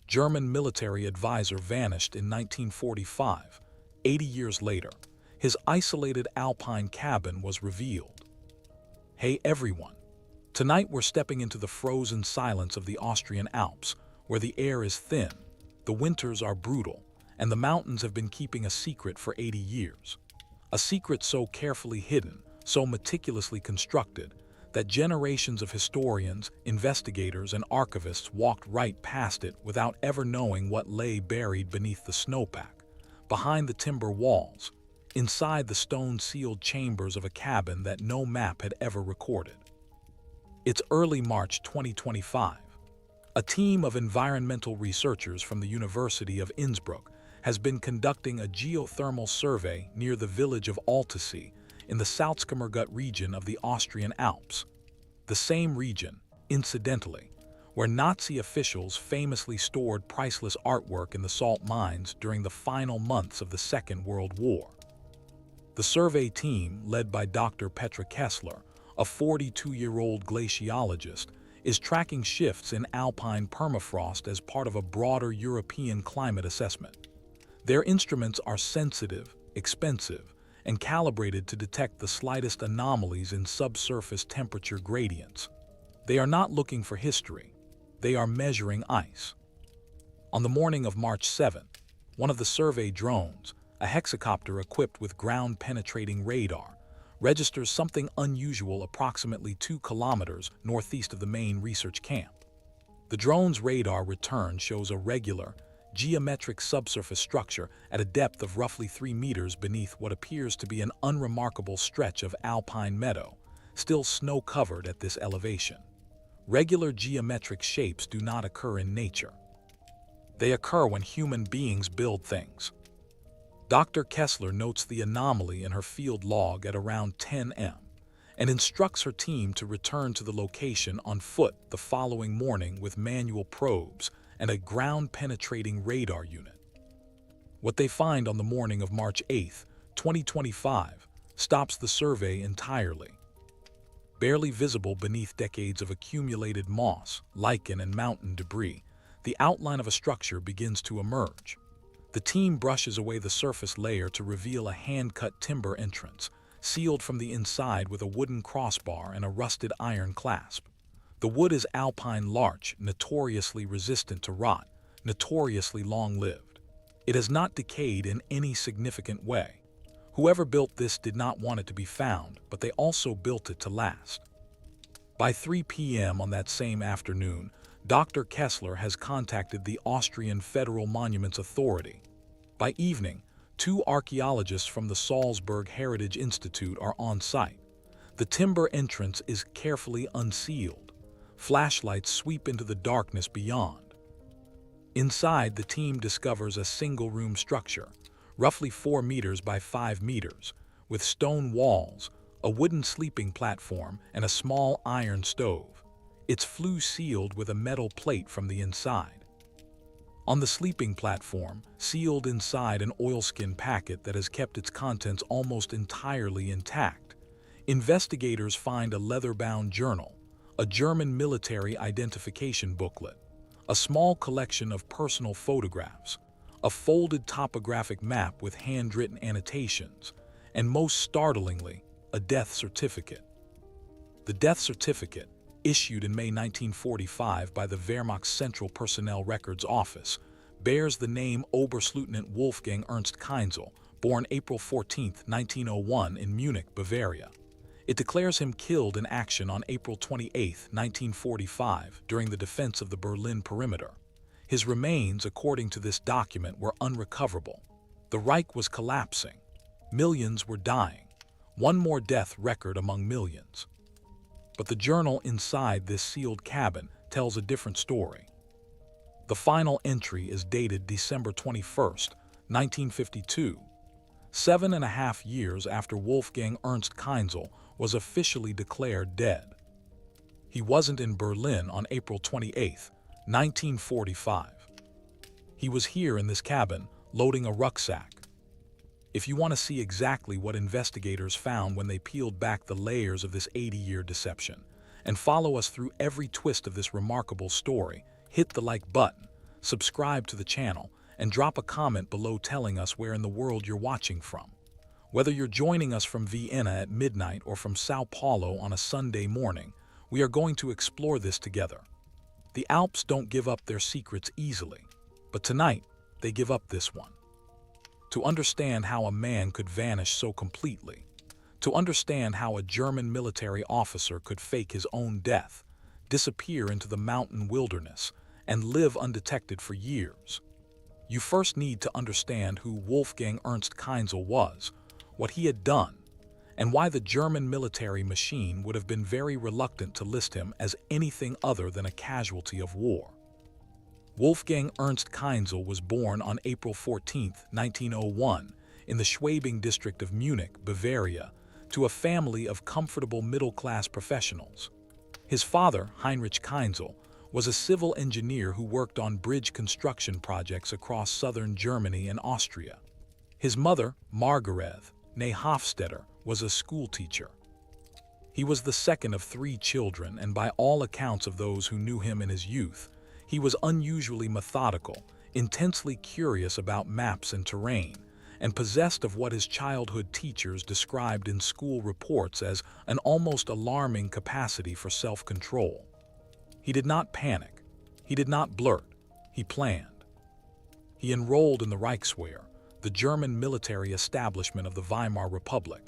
German military advisor vanished in 1945. 80 years later, his isolated Alpine cabin was revealed. Hey everyone! Tonight we're stepping into the frozen silence of the Austrian Alps, where the air is thin, the winters are brutal, and the mountains have been keeping a secret for 80 years. A secret so carefully hidden, so meticulously constructed, that generations of historians, investigators, and archivists walked right past it without ever knowing what lay buried beneath the snowpack, behind the timber walls, inside the stone-sealed chambers of a cabin that no map had ever recorded. It's early March 2025. A team of environmental researchers from the University of Innsbruck has been conducting a geothermal survey near the village of Altusee in the Salzkammergut region of the Austrian Alps. The same region, incidentally, where Nazi officials famously stored priceless artwork in the salt mines during the final months of the Second World War. The survey team, led by Dr. Petra Kessler, a 42-year-old glaciologist, is tracking shifts in alpine permafrost as part of a broader European climate assessment. Their instruments are sensitive, expensive, and calibrated to detect the slightest anomalies in subsurface temperature gradients. They are not looking for history. They are measuring ice. On the morning of March 7, one of the survey drones, a hexacopter equipped with ground-penetrating radar, registers something unusual approximately 2 kilometers northeast of the main research camp. The drone's radar return shows a regular, geometric subsurface structure at a depth of roughly 3 meters beneath what appears to be an unremarkable stretch of alpine meadow, still snow-covered at this elevation. Regular geometric shapes do not occur in nature. They occur when human beings build things. Dr. Kessler notes the anomaly in her field log at around 10 m and instructs her team to return to the location on foot the following morning with manual probes and a ground-penetrating radar unit. What they find on the morning of March 8, 2025, stops the survey entirely. Barely visible beneath decades of accumulated moss, lichen, and mountain debris, the outline of a structure begins to emerge. The team brushes away the surface layer to reveal a hand-cut timber entrance, sealed from the inside with a wooden crossbar and a rusted iron clasp. The wood is alpine larch, notoriously resistant to rot, notoriously long-lived. It has not decayed in any significant way. Whoever built this did not want it to be found, but they also built it to last. By 3 p.m. on that same afternoon, Dr. Kessler has contacted the Austrian Federal Monuments Authority. By evening, 2 archaeologists from the Salzburg Heritage Institute are on site. The timber entrance is carefully unsealed. Flashlights sweep into the darkness beyond. Inside, the team discovers a single-room structure, roughly 4 meters by 5 meters, with stone walls, a wooden sleeping platform, and a small iron stove. It's flue-sealed with a metal plate from the inside. On the sleeping platform, sealed inside an oilskin packet that has kept its contents almost entirely intact, investigators find a leather-bound journal, a German military identification booklet, a small collection of personal photographs, a folded topographic map with handwritten annotations, and most startlingly, a death certificate. The death certificate, issued in May 1945 by the Wehrmacht's Central Personnel Records Office, bears the name Oberstleutnant Wolfgang Ernst Keinzel, born April 14, 1901 in Munich, Bavaria. It declares him killed in action on April 28, 1945, during the defense of the Berlin perimeter. His remains, according to this document, were unrecoverable. The Reich was collapsing. Millions were dying. One more death record among millions. But the journal inside this sealed cabin tells a different story. The final entry is dated December 21, 1952, 7.5 years after Wolfgang Ernst Keinzel was officially declared dead. He wasn't in Berlin on April 28, 1945. He was here in this cabin, loading a rucksack. If you want to see exactly what investigators found when they peeled back the layers of this 80-year deception, and follow us through every twist of this remarkable story, hit the like button, subscribe to the channel, and drop a comment below telling us where in the world you're watching from. Whether you're joining us from Vienna at midnight or from Sao Paulo on a Sunday morning, we are going to explore this together. The Alps don't give up their secrets easily, but tonight they give up this one. To understand how a man could vanish so completely, to understand how a German military officer could fake his own death, disappear into the mountain wilderness, and live undetected for years, you first need to understand who Wolfgang Ernst Kinzel was, what he had done, and why the German military machine would have been very reluctant to list him as anything other than a casualty of war. Wolfgang Ernst Kinzel was born on April 14, 1901, in the Schwabing district of Munich, Bavaria, to a family of comfortable middle-class professionals. His father, Heinrich Kinzel, was a civil engineer who worked on bridge construction projects across southern Germany and Austria. His mother, Margarethe, née Hofstetter, was a schoolteacher. He was the second of 3 children, and by all accounts of those who knew him in his youth, he was unusually methodical, intensely curious about maps and terrain, and possessed of what his childhood teachers described in school reports as an almost alarming capacity for self-control. He did not panic. He did not blurt. He planned. He enrolled in the Reichswehr, the German military establishment of the Weimar Republic,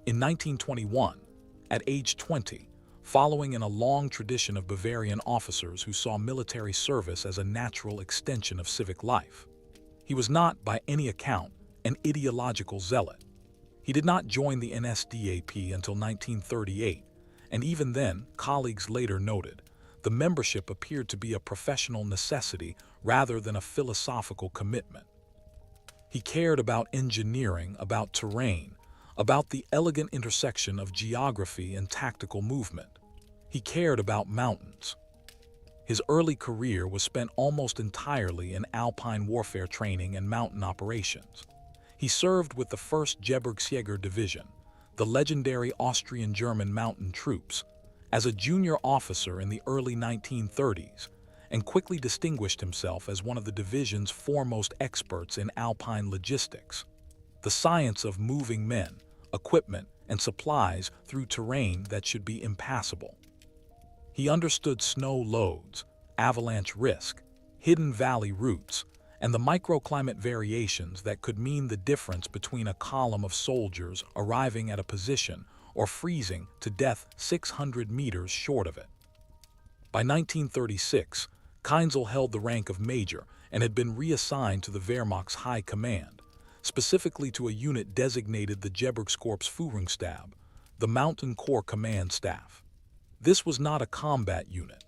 in 1921, at age 20, following in a long tradition of Bavarian officers who saw military service as a natural extension of civic life. He was not, by any account, an ideological zealot. He did not join the NSDAP until 1938, and even then, colleagues later noted, the membership appeared to be a professional necessity rather than a philosophical commitment. He cared about engineering, about terrain, about the elegant intersection of geography and tactical movement. He cared about mountains. His early career was spent almost entirely in Alpine warfare training and mountain operations. He served with the 1st Gebirgsjäger Division, the legendary Austrian-German mountain troops, as a junior officer in the early 1930s, and quickly distinguished himself as one of the division's foremost experts in Alpine logistics, the science of moving men, equipment, and supplies through terrain that should be impassable. He understood snow loads, avalanche risk, hidden valley routes, and the microclimate variations that could mean the difference between a column of soldiers arriving at a position or freezing to death 600 meters short of it. By 1936, Kinzel held the rank of major and had been reassigned to the Wehrmacht's High Command, specifically to a unit designated the Gebirgskorps Führungsstab, the Mountain Corps Command Staff. This was not a combat unit.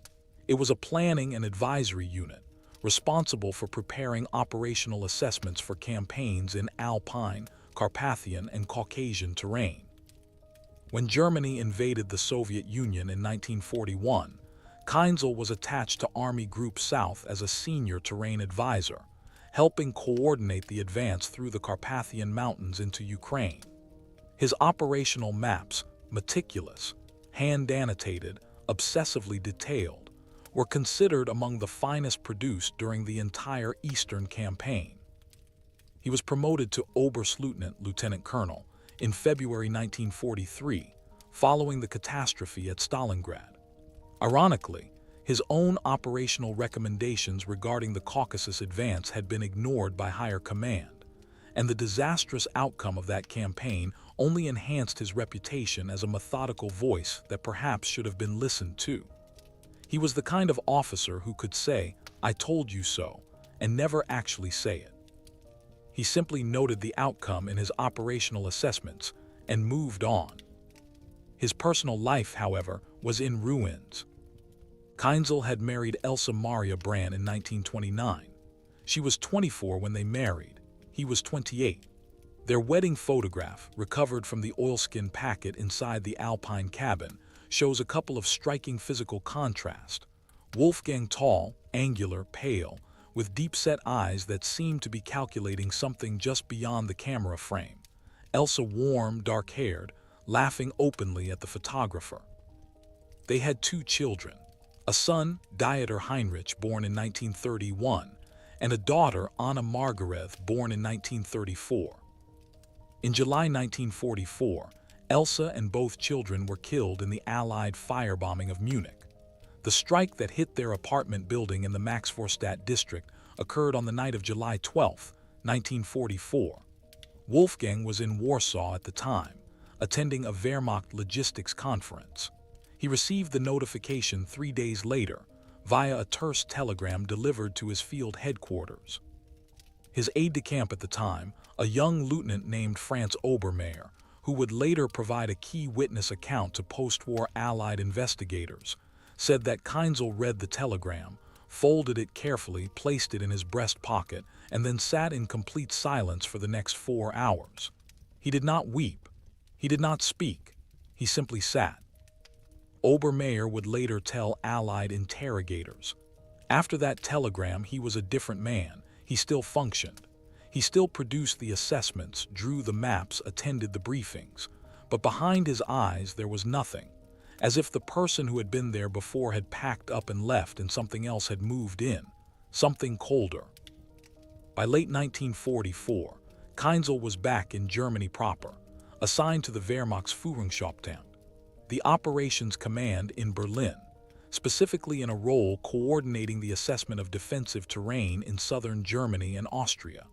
It was a planning and advisory unit, responsible for preparing operational assessments for campaigns in Alpine, Carpathian, and Caucasian terrain. When Germany invaded the Soviet Union in 1941, Kinzel was attached to Army Group South as a senior terrain advisor, helping coordinate the advance through the Carpathian Mountains into Ukraine. His operational maps, meticulous, hand-annotated, obsessively detailed, were considered among the finest produced during the entire Eastern Campaign. He was promoted to Oberstleutnant Lieutenant Colonel in February 1943, following the catastrophe at Stalingrad. Ironically, his own operational recommendations regarding the Caucasus advance had been ignored by higher command, and the disastrous outcome of that campaign only enhanced his reputation as a methodical voice that perhaps should have been listened to. He was the kind of officer who could say, "I told you so," and never actually say it. He simply noted the outcome in his operational assessments and moved on. His personal life, however, was in ruins. Kinzel had married Elsa Maria Brand in 1929. She was 24 when they married. He was 28. Their wedding photograph, recovered from the oilskin packet inside the Alpine cabin, shows a couple of striking physical contrast. Wolfgang tall, angular, pale, with deep-set eyes that seemed to be calculating something just beyond the camera frame. Elsa warm, dark-haired, laughing openly at the photographer. They had 2 children, a son, Dieter Heinrich, born in 1931, and a daughter, Anna Margarethe, born in 1934. In July 1944, Elsa and both children were killed in the Allied firebombing of Munich. The strike that hit their apartment building in the Maxvorstadt district occurred on the night of July 12, 1944. Wolfgang was in Warsaw at the time, attending a Wehrmacht logistics conference. He received the notification 3 days later, via a terse telegram delivered to his field headquarters. His aide-de-camp at the time, a young lieutenant named Franz Obermayr, who would later provide a key witness account to post-war Allied investigators, said that Kinzel read the telegram, folded it carefully, placed it in his breast pocket, and then sat in complete silence for the next 4 hours. He did not weep. He did not speak. He simply sat. Obermayr would later tell Allied interrogators. After that telegram, he was a different man. He still functioned. He still produced the assessments, drew the maps, attended the briefings. But behind his eyes there was nothing, as if the person who had been there before had packed up and left and something else had moved in, something colder. By late 1944, Kinzel was back in Germany proper, assigned to the Wehrmacht's Führungshauptamt, the operations command in Berlin, specifically in a role coordinating the assessment of defensive terrain in southern Germany and Austria.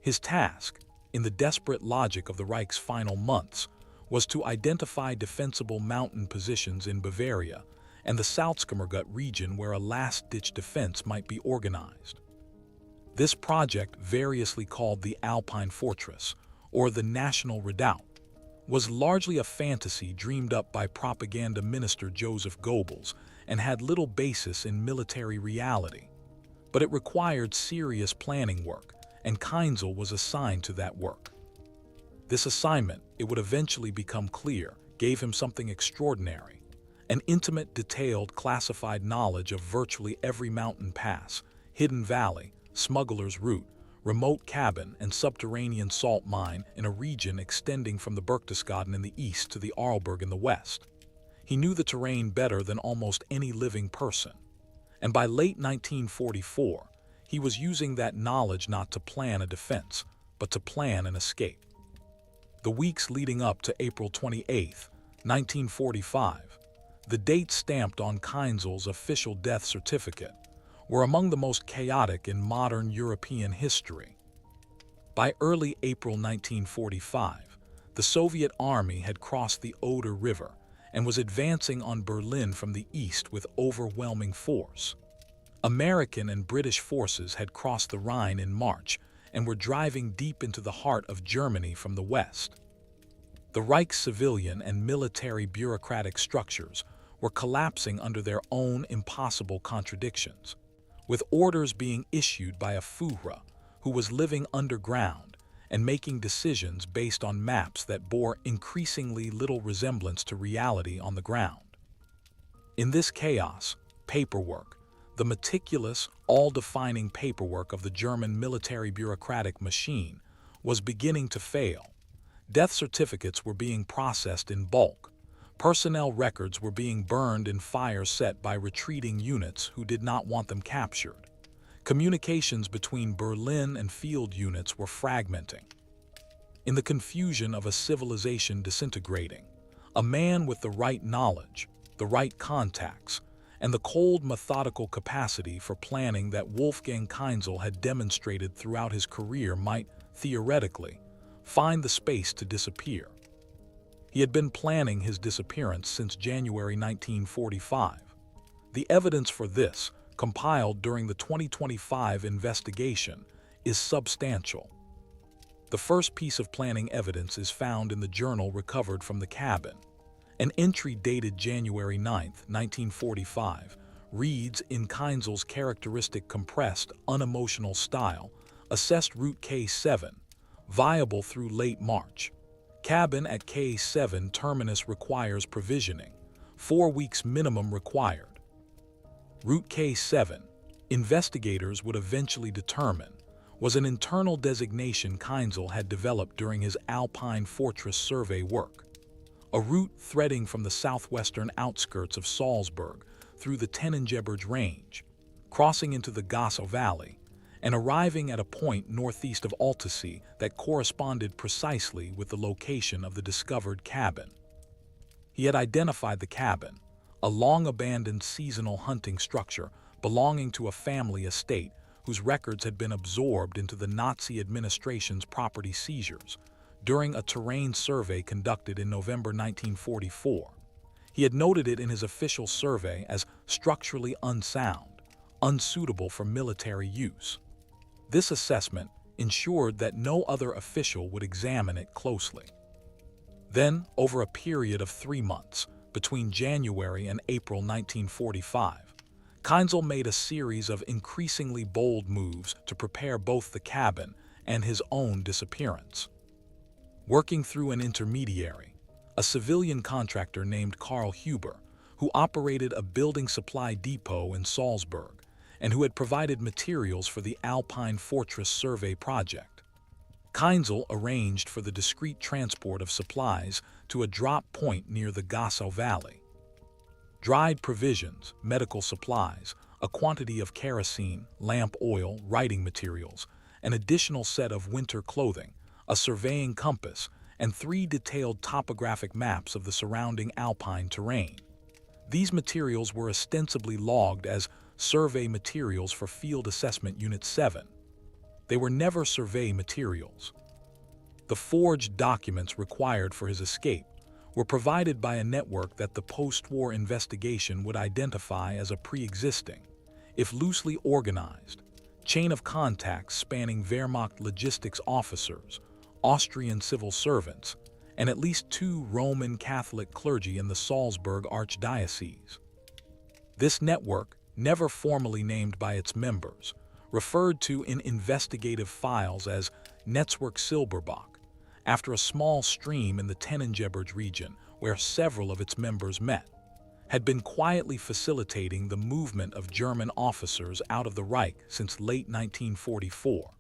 His task, in the desperate logic of the Reich's final months, was to identify defensible mountain positions in Bavaria and the Salzkammergut region where a last-ditch defense might be organized. This project, variously called the Alpine Fortress or the National Redoubt, was largely a fantasy dreamed up by propaganda minister Joseph Goebbels and had little basis in military reality. But it required serious planning work, and Kinzel was assigned to that work. This assignment, it would eventually become clear, gave him something extraordinary: an intimate, detailed, classified knowledge of virtually every mountain pass, hidden valley, smuggler's route, remote cabin, and subterranean salt mine in a region extending from the Berchtesgaden in the east to the Arlberg in the west. He knew the terrain better than almost any living person. And by late 1944, he was using that knowledge not to plan a defense, but to plan an escape. The weeks leading up to April 28, 1945, the date stamped on Kinzel's official death certificate, were among the most chaotic in modern European history. By early April 1945, the Soviet army had crossed the Oder River and was advancing on Berlin from the east with overwhelming force. American and British forces had crossed the Rhine in March and were driving deep into the heart of Germany from the west. The Reich's civilian and military bureaucratic structures were collapsing under their own impossible contradictions, with orders being issued by a Führer who was living underground and making decisions based on maps that bore increasingly little resemblance to reality on the ground. In this chaos, paperwork, the meticulous, all-defining paperwork of the German military bureaucratic machine, was beginning to fail. Death certificates were being processed in bulk. Personnel records were being burned in fires set by retreating units who did not want them captured. Communications between Berlin and field units were fragmenting. In the confusion of a civilization disintegrating, a man with the right knowledge, the right contacts, and the cold, methodical capacity for planning that Wolfgang Kinzel had demonstrated throughout his career might, theoretically, find the space to disappear. He had been planning his disappearance since January 1945. The evidence for this, compiled during the 2025 investigation, is substantial. The first piece of planning evidence is found in the journal recovered from the cabin. An entry dated January 9, 1945, reads, in Kinzel's characteristic compressed, unemotional style, assessed route K7, viable through late March. Cabin at K7 terminus requires provisioning, 4 weeks minimum required. Route K7, investigators would eventually determine, was an internal designation Kinzel had developed during his Alpine Fortress survey work. A route threading from the southwestern outskirts of Salzburg through the Tennengebirge Range, crossing into the Gassau Valley, and arriving at a point northeast of Altasea that corresponded precisely with the location of the discovered cabin. He had identified the cabin, a long-abandoned seasonal hunting structure belonging to a family estate whose records had been absorbed into the Nazi administration's property seizures during a terrain survey conducted in November 1944. He had noted it in his official survey as structurally unsound, unsuitable for military use. This assessment ensured that no other official would examine it closely. Then, over a period of 3 months, between January and April 1945, Kinzel made a series of increasingly bold moves to prepare both the cabin and his own disappearance. Working through an intermediary, a civilian contractor named Karl Huber, who operated a building supply depot in Salzburg and who had provided materials for the Alpine Fortress survey project, Kinzel arranged for the discreet transport of supplies to a drop point near the Gassau Valley. Dried provisions, medical supplies, a quantity of kerosene, lamp oil, writing materials, an additional set of winter clothing, a surveying compass, and 3 detailed topographic maps of the surrounding alpine terrain. These materials were ostensibly logged as survey materials for Field Assessment Unit 7. They were never survey materials. The forged documents required for his escape were provided by a network that the post-war investigation would identify as a pre-existing, if loosely organized, chain of contacts spanning Wehrmacht logistics officers, Austrian civil servants, and at least 2 Roman Catholic clergy in the Salzburg Archdiocese. This network, never formally named by its members, referred to in investigative files as Netzwerk Silberbach, after a small stream in the Tennengebirge region where several of its members met, had been quietly facilitating the movement of German officers out of the Reich since late 1944.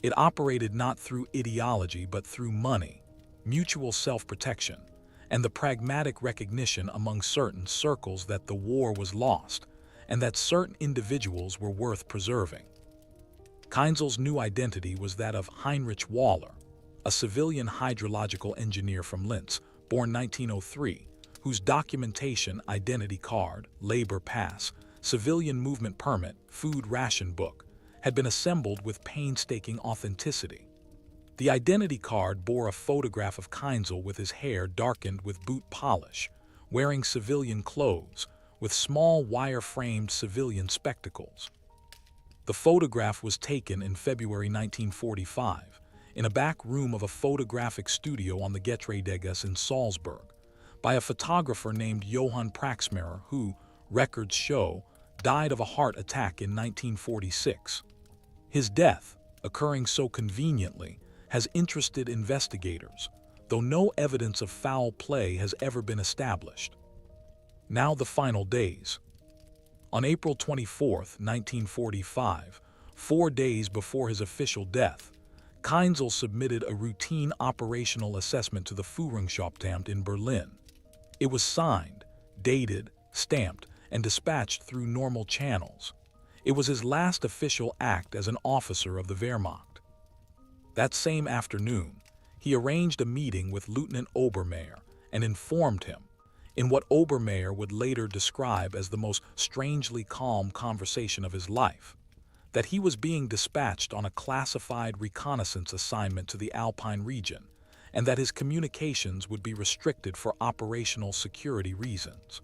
It operated not through ideology but through money, mutual self-protection, and the pragmatic recognition among certain circles that the war was lost and that certain individuals were worth preserving. Kinzel's new identity was that of Heinrich Waller, a civilian hydrological engineer from Linz, born 1903, whose documentation, identity card, labor pass, civilian movement permit, food ration book, had been assembled with painstaking authenticity. The identity card bore a photograph of Kinzel with his hair darkened with boot polish, wearing civilian clothes, with small wire-framed civilian spectacles. The photograph was taken in February 1945 in a back room of a photographic studio on the Getreidegasse in Salzburg by a photographer named Johann Praxmarer who, records show, died of a heart attack in 1946. His death, occurring so conveniently, has interested investigators, though no evidence of foul play has ever been established. Now the final days. On April 24, 1945, 4 days before his official death, Kinzel submitted a routine operational assessment to the Führungshauptamt in Berlin. It was signed, dated, stamped, and dispatched through normal channels. It was his last official act as an officer of the Wehrmacht. That same afternoon, he arranged a meeting with Lieutenant Obermayr and informed him, in what Obermayr would later describe as the most strangely calm conversation of his life, that he was being dispatched on a classified reconnaissance assignment to the Alpine region and that his communications would be restricted for operational security reasons.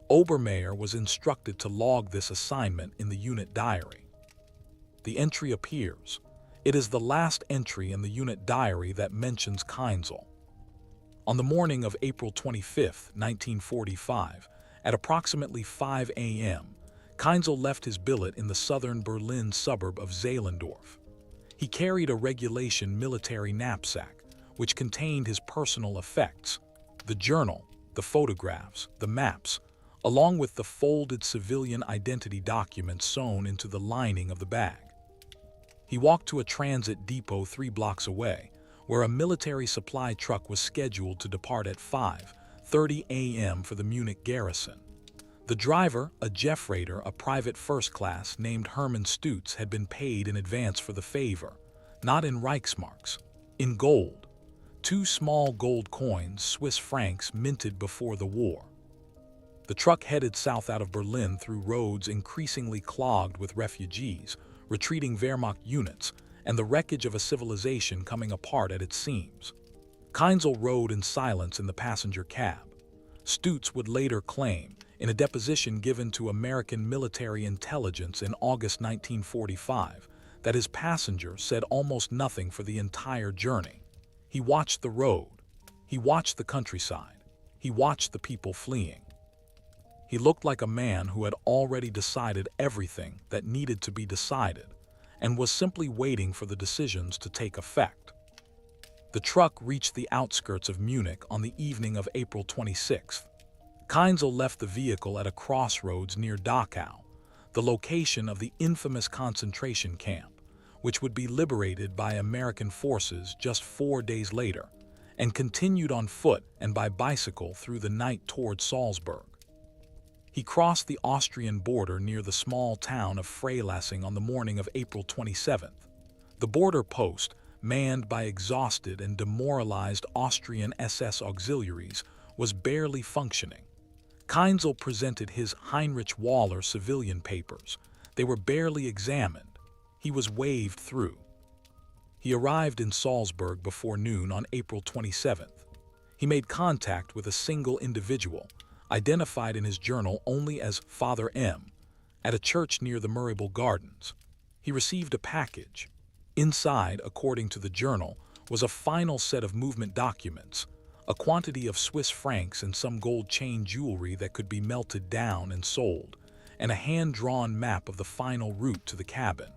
Obermayr was instructed to log this assignment in the unit diary. The entry appears. It is the last entry in the unit diary that mentions Kinzel. On the morning of April 25, 1945, at approximately 5 a.m., Kinzel left his billet in the southern Berlin suburb of Zehlendorf. He carried a regulation military knapsack, which contained his personal effects, the journal, the photographs, the maps, along with the folded civilian identity documents sewn into the lining of the bag. He walked to a transit depot 3 blocks away, where a military supply truck was scheduled to depart at 5:30 a.m. for the Munich garrison. The driver, a Jeffrader, a private first class named Hermann Stutz, had been paid in advance for the favor, not in Reichsmarks, in gold. 2 small gold coins, Swiss francs, minted before the war. The truck headed south out of Berlin through roads increasingly clogged with refugees, retreating Wehrmacht units, and the wreckage of a civilization coming apart at its seams. Kinzel rode in silence in the passenger cab. Stutz would later claim, in a deposition given to American military intelligence in August 1945, that his passenger said almost nothing for the entire journey. He watched the road. He watched the countryside. He watched the people fleeing. He looked like a man who had already decided everything that needed to be decided and was simply waiting for the decisions to take effect. The truck reached the outskirts of Munich on the evening of April 26th. Kinzel left the vehicle at a crossroads near Dachau, the location of the infamous concentration camp, which would be liberated by American forces just 4 days later, and continued on foot and by bicycle through the night toward Salzburg. He crossed the Austrian border near the small town of Freilassing on the morning of April 27th. The border post, manned by exhausted and demoralized Austrian SS auxiliaries, was barely functioning. Kinzel presented his Heinrich Waller civilian papers. They were barely examined. He was waved through. He arrived in Salzburg before noon on April 27th. He made contact with a single individual, identified in his journal only as Father M, at a church near the Murrayville Gardens. He received a package. Inside, according to the journal, was a final set of movement documents, a quantity of Swiss francs and some gold chain jewelry that could be melted down and sold, and a hand-drawn map of the final route to the cabin.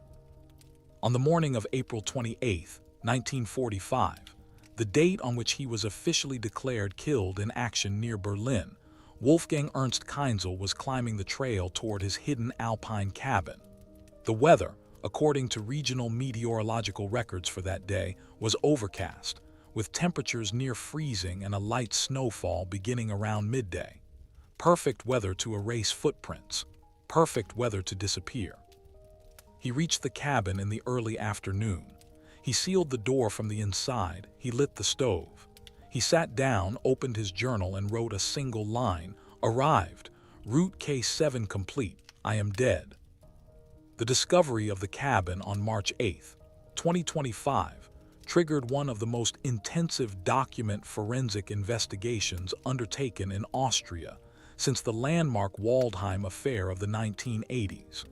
On the morning of April 28, 1945, the date on which he was officially declared killed in action near Berlin, Wolfgang Ernst Kinzel was climbing the trail toward his hidden Alpine cabin. The weather, according to regional meteorological records for that day, was overcast, with temperatures near freezing and a light snowfall beginning around midday. Perfect weather to erase footprints, perfect weather to disappear. He reached the cabin in the early afternoon. He sealed the door from the inside. He lit the stove. He sat down, opened his journal, and wrote a single line. Arrived. Route K7 complete. I am dead. The discovery of the cabin on March 8, 2025, triggered one of the most intensive document forensic investigations undertaken in Austria since the landmark Waldheim affair of the 1980s.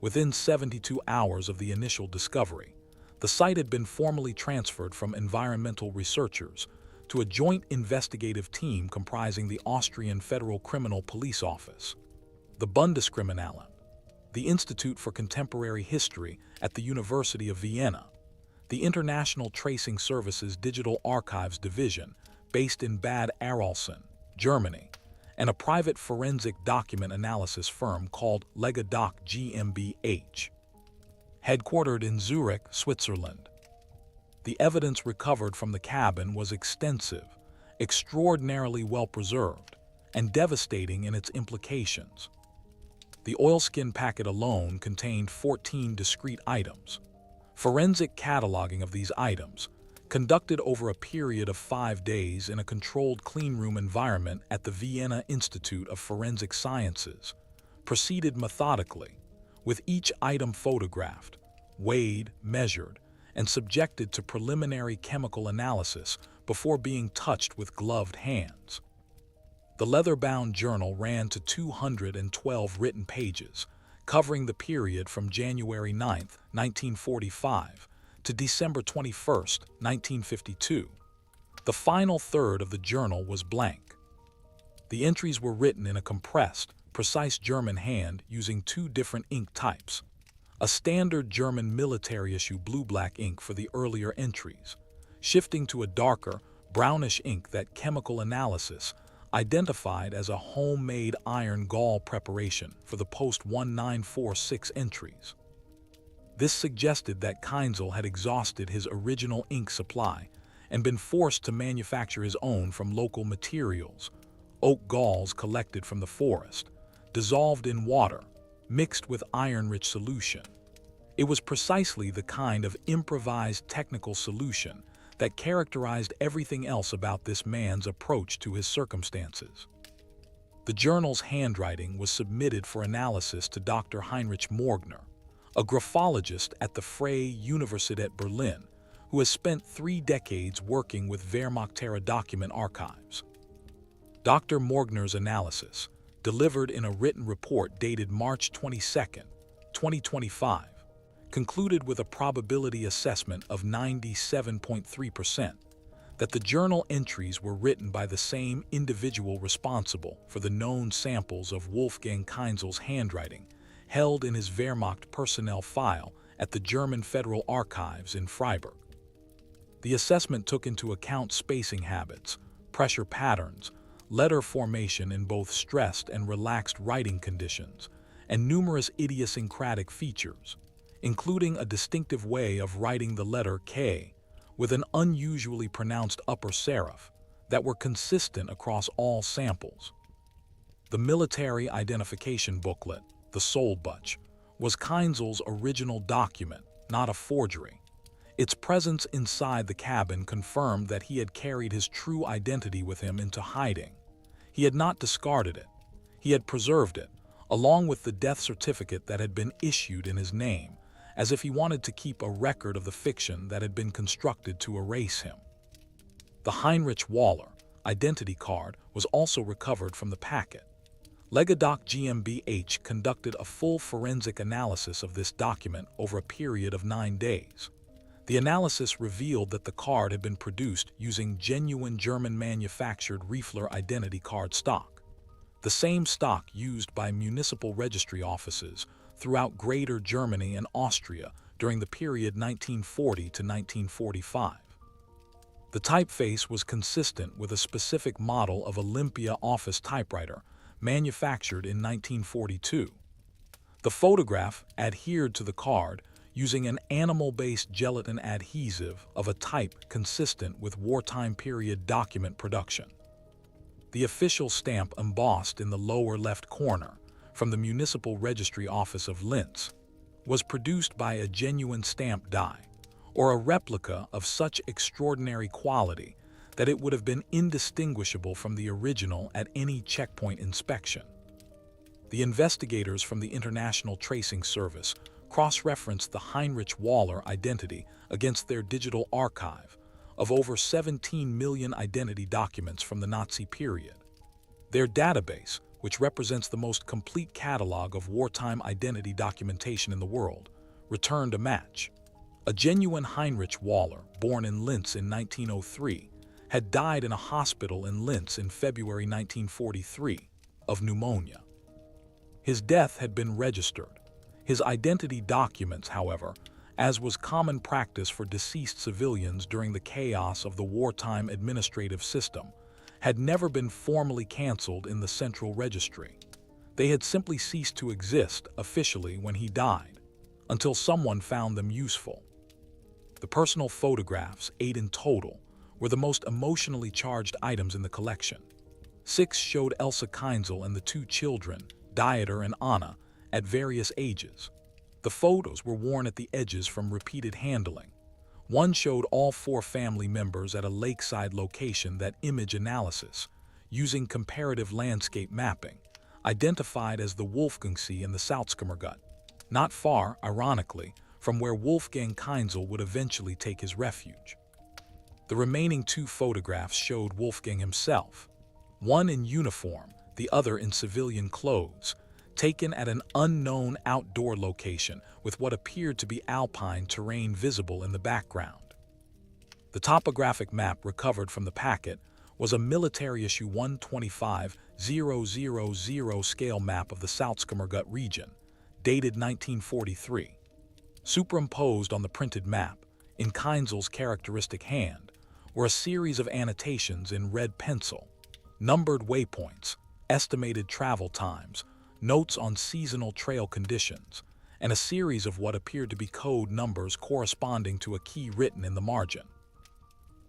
Within 72 hours of the initial discovery, the site had been formally transferred from environmental researchers to a joint investigative team comprising the Austrian Federal Criminal Police Office, the Bundeskriminalamt, the Institute for Contemporary History at the University of Vienna, the International Tracing Services Digital Archives Division, based in Bad Arolsen, Germany, and a private forensic document analysis firm called Legadoc GmbH, headquartered in Zurich, Switzerland. The evidence recovered from the cabin was extensive, extraordinarily well preserved, and devastating in its implications. The oilskin packet alone contained 14 discrete items. Forensic cataloging of these items, conducted over a period of 5 days in a controlled cleanroom environment at the Vienna Institute of Forensic Sciences, proceeded methodically, with each item photographed, weighed, measured, and subjected to preliminary chemical analysis before being touched with gloved hands. The leather-bound journal ran to 212 written pages, covering the period from January 9, 1945, to December 21, 1952. The final third of the journal was blank. The entries were written in a compressed, precise German hand using 2 different ink types, a standard German military-issue blue-black ink for the earlier entries, shifting to a darker, brownish ink that chemical analysis identified as a homemade iron gall preparation for the post-1946 entries. This suggested that Kinzel had exhausted his original ink supply and been forced to manufacture his own from local materials, oak galls collected from the forest, dissolved in water, mixed with iron-rich solution. It was precisely the kind of improvised technical solution that characterized everything else about this man's approach to his circumstances. The journal's handwriting was submitted for analysis to Dr. Heinrich Morgner, a graphologist at the Freie Universität Berlin, who has spent 3 decades working with Wehrmacht-era document archives. Dr. Morgner's analysis, delivered in a written report dated March 22, 2025, concluded with a probability assessment of 97.3% that the journal entries were written by the same individual responsible for the known samples of Wolfgang Kinzel's handwriting held in his Wehrmacht personnel file at the German Federal Archives in Freiburg. The assessment took into account spacing habits, pressure patterns, letter formation in both stressed and relaxed writing conditions, and numerous idiosyncratic features, including a distinctive way of writing the letter K with an unusually pronounced upper serif that were consistent across all samples. The military identification booklet, the Sollbuch, was Kinzel's original document, not a forgery. Its presence inside the cabin confirmed that he had carried his true identity with him into hiding. He had not discarded it. He had preserved it, along with the death certificate that had been issued in his name, as if he wanted to keep a record of the fiction that had been constructed to erase him. The Heinrich Waller identity card was also recovered from the packet. Legadoc GmbH conducted a full forensic analysis of this document over a period of 9 days. The analysis revealed that the card had been produced using genuine German-manufactured Riefler identity card stock, the same stock used by municipal registry offices throughout Greater Germany and Austria during the period 1940 to 1945. The typeface was consistent with a specific model of Olympia office typewriter manufactured in 1942. The photograph adhered to the card using an animal-based gelatin adhesive of a type consistent with wartime period document production. The official stamp embossed in the lower left corner from the Municipal Registry Office of Linz was produced by a genuine stamp die, or a replica of such extraordinary quality that it would have been indistinguishable from the original at any checkpoint inspection. The investigators from the International Tracing Service cross-referenced the Heinrich Waller identity against their digital archive of over 17 million identity documents from the Nazi period. Their database, which represents the most complete catalog of wartime identity documentation in the world, returned a match. A genuine Heinrich Waller, born in Linz in 1903, had died in a hospital in Linz in February 1943 of pneumonia. His death had been registered. His identity documents, however, as was common practice for deceased civilians during the chaos of the wartime administrative system, had never been formally canceled in the central registry. They had simply ceased to exist officially when he died, until someone found them useful. The personal photographs, 8 in total, were the most emotionally charged items in the collection. 6 showed Elsa Kinzel and the 2 children, Dieter and Anna, at various ages. The photos were worn at the edges from repeated handling. One showed all 4 family members at a lakeside location that image analysis, using comparative landscape mapping, identified as the Wolfgangsee and the Salzkammergut, not far, ironically, from where Wolfgang Kinzel would eventually take his refuge. The remaining 2 photographs showed Wolfgang himself, one in uniform, the other in civilian clothes, taken at an unknown outdoor location with what appeared to be alpine terrain visible in the background. The topographic map recovered from the packet was a military issue 125,000 scale map of the Salzkammergut region, dated 1943. Superimposed on the printed map, in Kinzel's characteristic hand, were a series of annotations in red pencil, numbered waypoints, estimated travel times, notes on seasonal trail conditions, and a series of what appeared to be code numbers corresponding to a key written in the margin.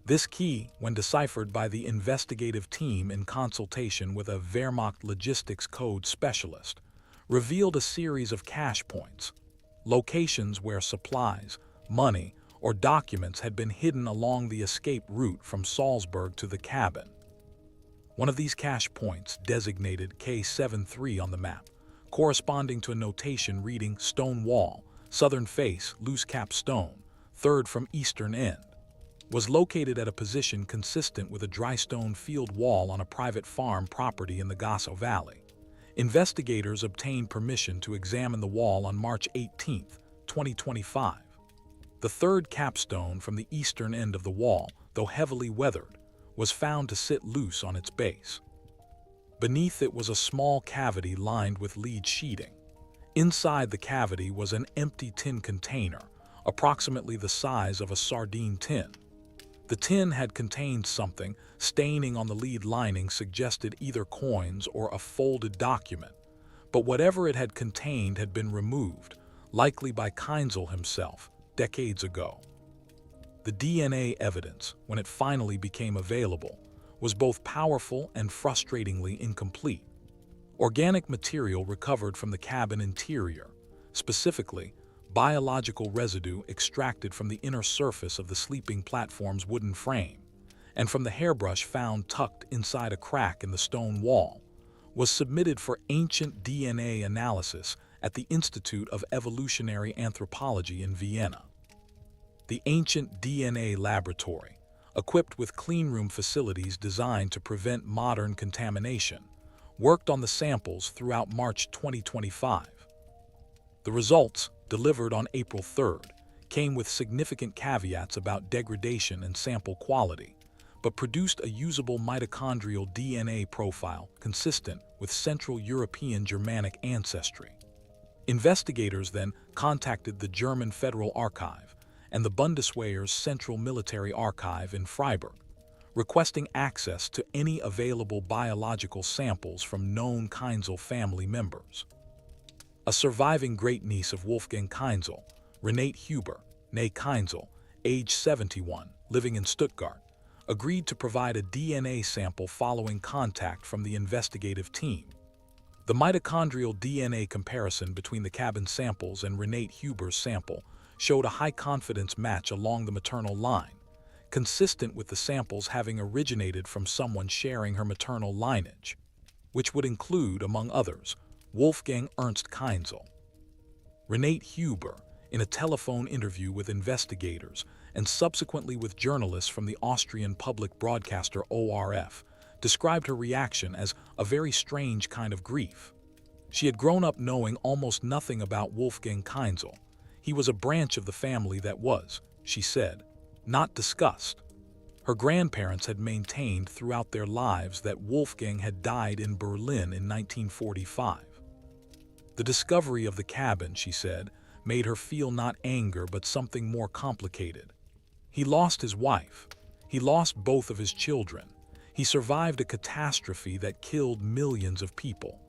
This key, when deciphered by the investigative team in consultation with a Wehrmacht logistics code specialist, revealed a series of cache points, locations where supplies, money, or documents had been hidden along the escape route from Salzburg to the cabin. One of these cache points, designated K73 on the map, corresponding to a notation reading Stone Wall, Southern Face, Loose Cap Stone, third from eastern end, was located at a position consistent with a dry stone field wall on a private farm property in the Gasso Valley. Investigators obtained permission to examine the wall on March 18, 2025. The third capstone from the eastern end of the wall, though heavily weathered, was found to sit loose on its base. Beneath it was a small cavity lined with lead sheeting. Inside the cavity was an empty tin container, approximately the size of a sardine tin. The tin had contained something. Staining on the lead lining suggested either coins or a folded document, but whatever it had contained had been removed, likely by Kinzel himself, decades ago. The DNA evidence, when it finally became available, was both powerful and frustratingly incomplete. Organic material recovered from the cabin interior, specifically biological residue extracted from the inner surface of the sleeping platform's wooden frame, and from the hairbrush found tucked inside a crack in the stone wall, was submitted for ancient DNA analysis at the Institute of Evolutionary Anthropology in Vienna. The ancient DNA laboratory, equipped with cleanroom facilities designed to prevent modern contamination, worked on the samples throughout March 2025. The results, delivered on April 3rd, came with significant caveats about degradation and sample quality, but produced a usable mitochondrial DNA profile consistent with Central European Germanic ancestry. Investigators then contacted the German Federal Archive and the Bundeswehr's Central Military Archive in Freiburg, requesting access to any available biological samples from known Kinzel family members. A surviving great-niece of Wolfgang Kinzel, Renate Huber, née Kinzel, age 71, living in Stuttgart, agreed to provide a DNA sample following contact from the investigative team. The mitochondrial DNA comparison between the cabin samples and Renate Huber's sample showed a high-confidence match along the maternal line, consistent with the samples having originated from someone sharing her maternal lineage, which would include, among others, Wolfgang Ernst Kinzel. Renate Huber, in a telephone interview with investigators and subsequently with journalists from the Austrian public broadcaster ORF, described her reaction as a very strange kind of grief. She had grown up knowing almost nothing about Wolfgang Kinzel. He was a branch of the family that was, she said, not discussed. Her grandparents had maintained throughout their lives that Wolfgang had died in Berlin in 1945. The discovery of the cabin, she said, made her feel not anger but something more complicated. He lost his wife. He lost both of his children. He survived a catastrophe that killed millions of people.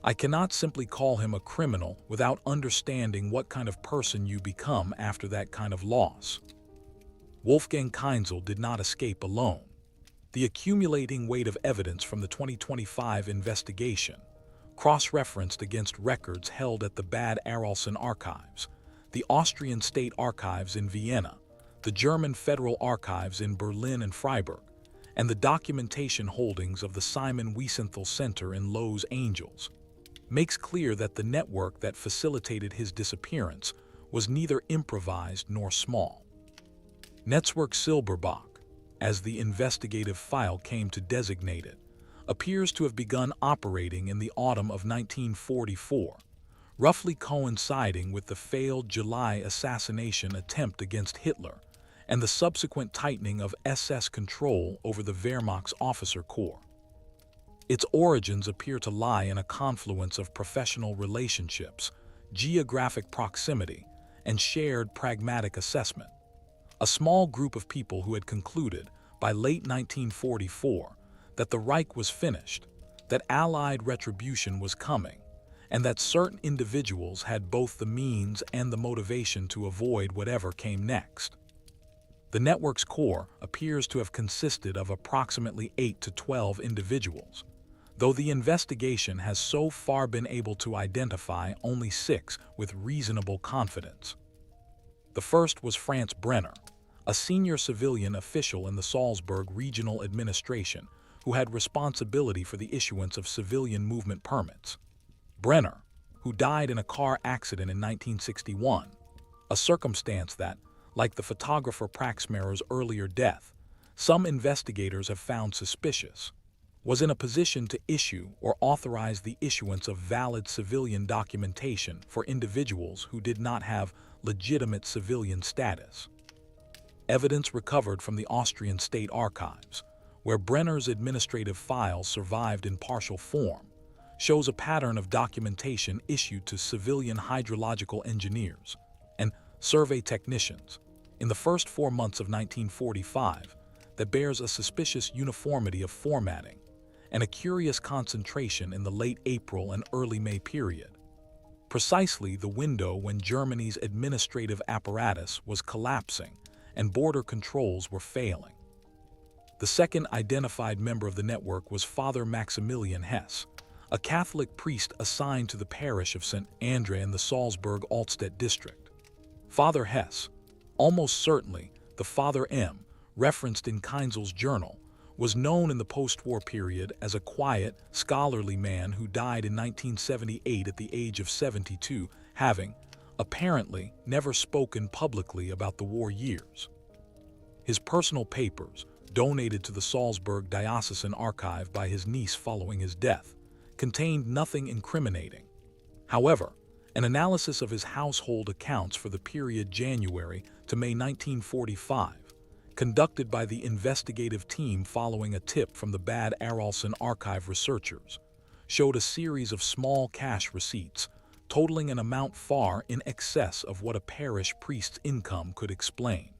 I cannot simply call him a criminal without understanding what kind of person you become after that kind of loss. Wolfgang Kinzel did not escape alone. The accumulating weight of evidence from the 2025 investigation, cross-referenced against records held at the Bad Arolsen Archives, the Austrian State Archives in Vienna, the German Federal Archives in Berlin and Freiburg, and the documentation holdings of the Simon Wiesenthal Center in Los Angeles, makes clear that the network that facilitated his disappearance was neither improvised nor small. Netzwerk Silberbach, as the investigative file came to designate it, appears to have begun operating in the autumn of 1944, roughly coinciding with the failed July assassination attempt against Hitler and the subsequent tightening of SS control over the Wehrmacht's officer corps. Its origins appear to lie in a confluence of professional relationships, geographic proximity, and shared pragmatic assessment. A small group of people who had concluded, by late 1944, that the Reich was finished, that Allied retribution was coming, and that certain individuals had both the means and the motivation to avoid whatever came next. The network's core appears to have consisted of approximately 8 to 12 individuals, though the investigation has so far been able to identify only 6 with reasonable confidence. The first was Franz Brenner, a senior civilian official in the Salzburg Regional Administration who had responsibility for the issuance of civilian movement permits. Brenner, who died in a car accident in 1961, a circumstance that, like the photographer Praxmerer's earlier death, some investigators have found suspicious, was in a position to issue or authorize the issuance of valid civilian documentation for individuals who did not have legitimate civilian status. Evidence recovered from the Austrian State Archives, where Brenner's administrative files survived in partial form, shows a pattern of documentation issued to civilian hydrological engineers and survey technicians in the first 4 months of 1945 that bears a suspicious uniformity of formatting and a curious concentration in the late April and early May period, precisely the window when Germany's administrative apparatus was collapsing and border controls were failing. The second identified member of the network was Father Maximilian Hess, a Catholic priest assigned to the parish of St. Andre in the Salzburg-Altstadt district. Father Hess, almost certainly the Father M referenced in Kinzel's journal, was known in the post-war period as a quiet, scholarly man who died in 1978 at the age of 72, having, apparently, never spoken publicly about the war years. His personal papers, donated to the Salzburg Diocesan Archive by his niece following his death, contained nothing incriminating. However, an analysis of his household accounts for the period January to May 1945, conducted by the investigative team following a tip from the Bad Arolsen archive researchers, showed a series of small cash receipts totaling an amount far in excess of what a parish priest's income could explain.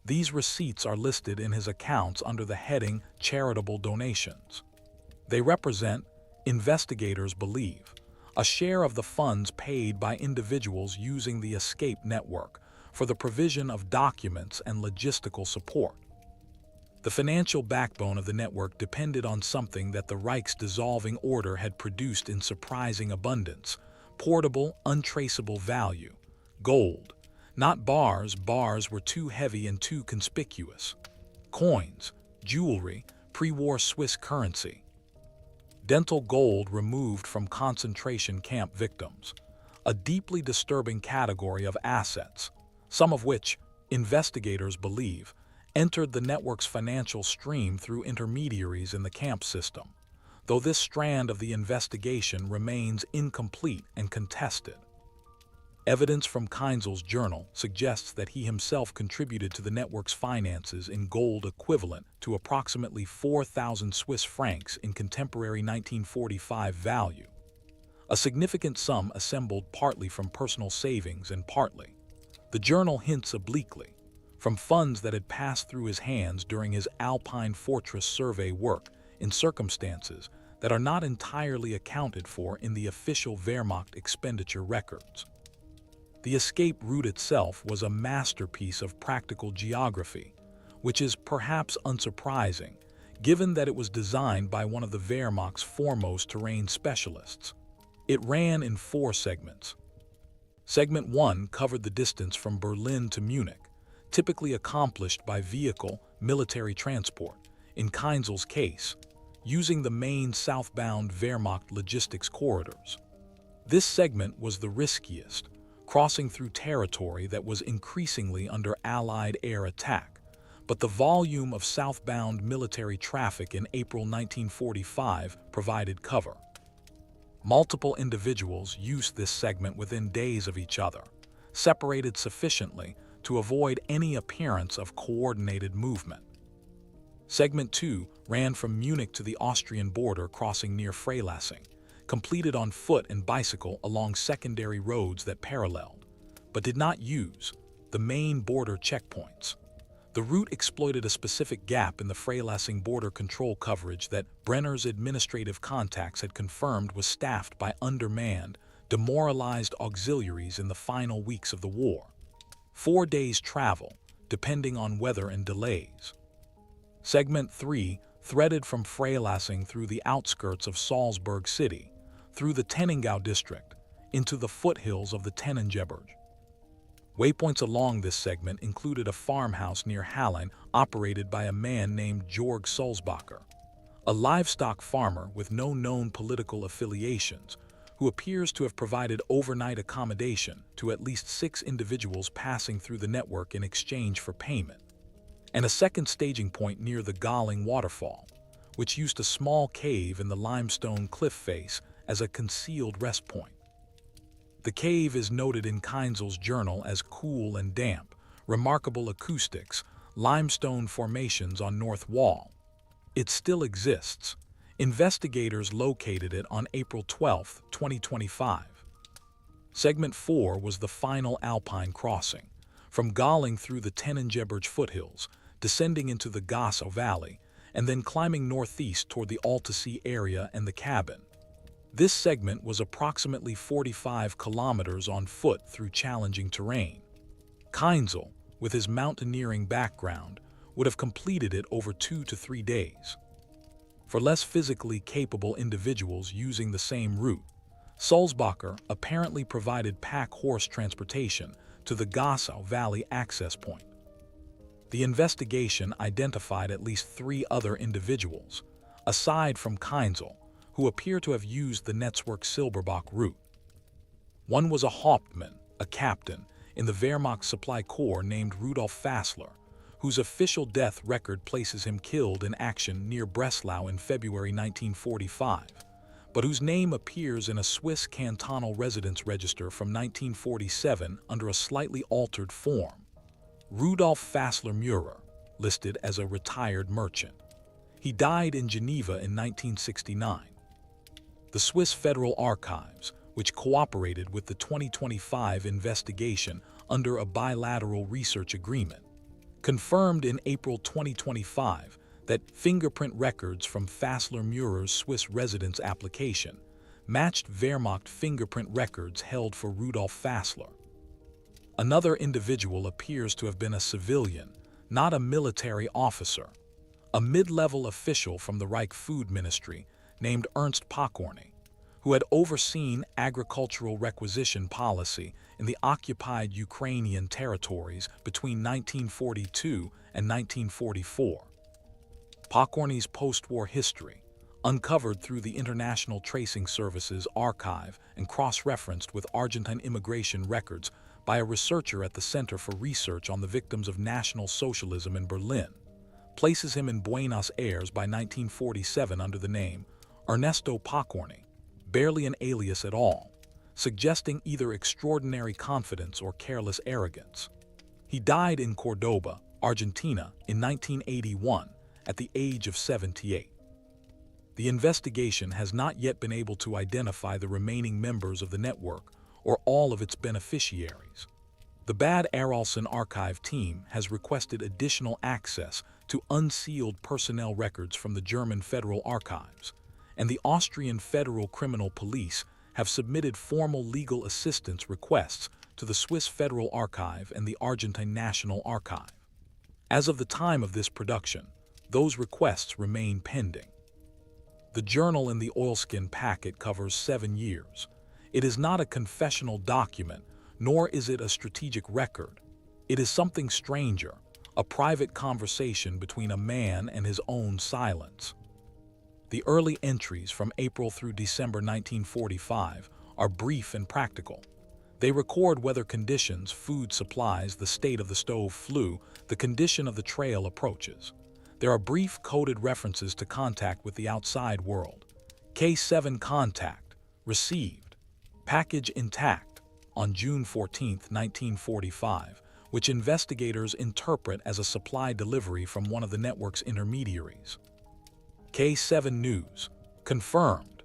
These receipts are listed in his accounts under the heading Charitable Donations. They represent, investigators believe, a share of the funds paid by individuals using the escape network for the provision of documents and logistical support. The financial backbone of the network depended on something that the Reich's dissolving order had produced in surprising abundance: portable, untraceable value, gold. Not bars, bars were too heavy and too conspicuous. Coins, jewelry, pre-war Swiss currency. Dental gold removed from concentration camp victims, a deeply disturbing category of assets, some of which, investigators believe, entered the network's financial stream through intermediaries in the camp system, though this strand of the investigation remains incomplete and contested. Evidence from Kinzel's journal suggests that he himself contributed to the network's finances in gold equivalent to approximately 4,000 Swiss francs in contemporary 1945 value, a significant sum assembled partly from personal savings and partly, the journal hints obliquely, from funds that had passed through his hands during his Alpine fortress survey work in circumstances that are not entirely accounted for in the official Wehrmacht expenditure records. The escape route itself was a masterpiece of practical geography, which is perhaps unsurprising, given that it was designed by one of the Wehrmacht's foremost terrain specialists. It ran in 4 segments. Segment 1 covered the distance from Berlin to Munich, typically accomplished by vehicle, military transport, in Kinzel's case, using the main southbound Wehrmacht logistics corridors. This segment was the riskiest, crossing through territory that was increasingly under Allied air attack, but the volume of southbound military traffic in April 1945 provided cover. Multiple individuals used this segment within days of each other, separated sufficiently to avoid any appearance of coordinated movement. Segment 2 ran from Munich to the Austrian border, crossing near Freilassing, completed on foot and bicycle along secondary roads that paralleled, but did not use, the main border checkpoints. The route exploited a specific gap in the Freilassing border control coverage that Brenner's administrative contacts had confirmed was staffed by undermanned, demoralized auxiliaries in the final weeks of the war. 4 days' travel, depending on weather and delays. Segment 3 threaded from Freilassing through the outskirts of Salzburg city, through the Tenningau district, into the foothills of the Tennengebirge. Waypoints along this segment included a farmhouse near Hallein operated by a man named Georg Sulzbacher, a livestock farmer with no known political affiliations, who appears to have provided overnight accommodation to at least 6 individuals passing through the network in exchange for payment, and a second staging point near the Galling waterfall, which used a small cave in the limestone cliff face as a concealed rest point. The cave is noted in Kinzel's journal as cool and damp, remarkable acoustics, limestone formations on north wall. It still exists. Investigators located it on April 12, 2025. Segment 4 was the final Alpine crossing, from Galling through the Tennengebirge foothills, descending into the Gassau Valley, and then climbing northeast toward the Altasee area and the cabin. This segment was approximately 45 kilometers on foot through challenging terrain. Kinzel, with his mountaineering background, would have completed it over 2 to 3 days. For less physically capable individuals using the same route, Sulzbacher apparently provided pack horse transportation to the Gassau Valley access point. The investigation identified at least 3 other individuals, aside from Kinzel, who appear to have used the Netzwerk-Silberbach route. One was a Hauptmann, a captain, in the Wehrmacht Supply Corps named Rudolf Fassler, whose official death record places him killed in action near Breslau in February 1945, but whose name appears in a Swiss cantonal residence register from 1947 under a slightly altered form. Rudolf Fassler Murer, listed as a retired merchant. He died in Geneva in 1969. The Swiss Federal Archives, which cooperated with the 2025 investigation under a bilateral research agreement, confirmed in April 2025 that fingerprint records from Fassler Murer's Swiss residence application matched Wehrmacht fingerprint records held for Rudolf Fassler. Another individual appears to have been a civilian, not a military officer, a mid-level official from the Reich Food Ministry named Ernst Pokorny, who had overseen agricultural requisition policy in the occupied Ukrainian territories between 1942 and 1944. Pokorny's post-war history, uncovered through the International Tracing Service's archive and cross-referenced with Argentine immigration records by a researcher at the Center for Research on the Victims of National Socialism in Berlin, places him in Buenos Aires by 1947 under the name Ernesto Pokorny, barely an alias at all, suggesting either extraordinary confidence or careless arrogance. He died in Cordoba, Argentina, in 1981 at the age of 78. The investigation has not yet been able to identify the remaining members of the network or all of its beneficiaries. The Bad Arolsen archive team has requested additional access to unsealed personnel records from the German Federal Archives, and the Austrian Federal Criminal Police have submitted formal legal assistance requests to the Swiss Federal Archive and the Argentine National Archive. As of the time of this production, those requests remain pending. The journal in the oilskin packet covers 7 years. It is not a confessional document, nor is it a strategic record. It is something stranger, a private conversation between a man and his own silence. The early entries from April through December 1945 are brief and practical. They record weather conditions, food supplies, the state of the stove flue, the condition of the trail approaches. There are brief coded references to contact with the outside world. K7 contact, received. Package intact, on June 14, 1945, which investigators interpret as a supply delivery from one of the network's intermediaries. K7 News, confirmed,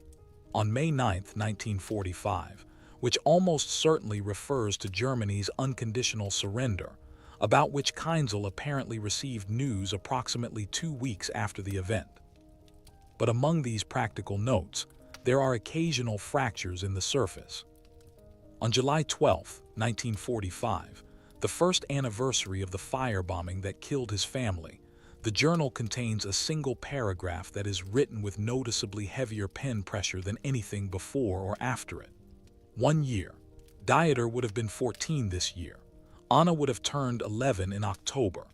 on May 9, 1945, which almost certainly refers to Germany's unconditional surrender, about which Kinzel apparently received news approximately 2 weeks after the event. But among these practical notes, there are occasional fractures in the surface. On July 12, 1945, the first anniversary of the firebombing that killed his family, the journal contains a single paragraph that is written with noticeably heavier pen pressure than anything before or after it. 1 year. Dieter would have been 14 this year. Anna would have turned 11 in October.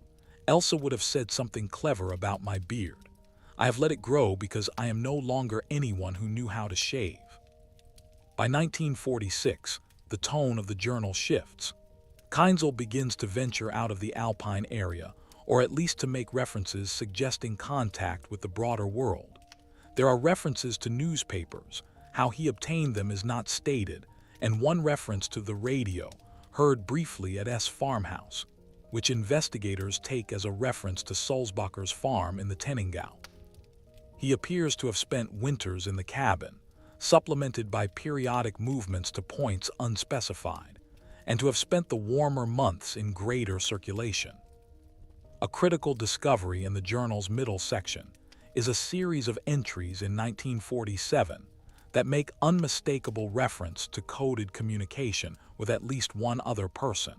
Elsa would have said something clever about my beard. I have let it grow because I am no longer anyone who knew how to shave. By 1946, the tone of the journal shifts. Kinzel begins to venture out of the Alpine area, or at least to make references suggesting contact with the broader world. There are references to newspapers. How he obtained them is not stated, and one reference to the radio, heard briefly at S farmhouse, which investigators take as a reference to Sulzbacher's farm in the Tenningau. He appears to have spent winters in the cabin, supplemented by periodic movements to points unspecified, and to have spent the warmer months in greater circulation. A critical discovery in the journal's middle section is a series of entries in 1947 that make unmistakable reference to coded communication with at least one other person.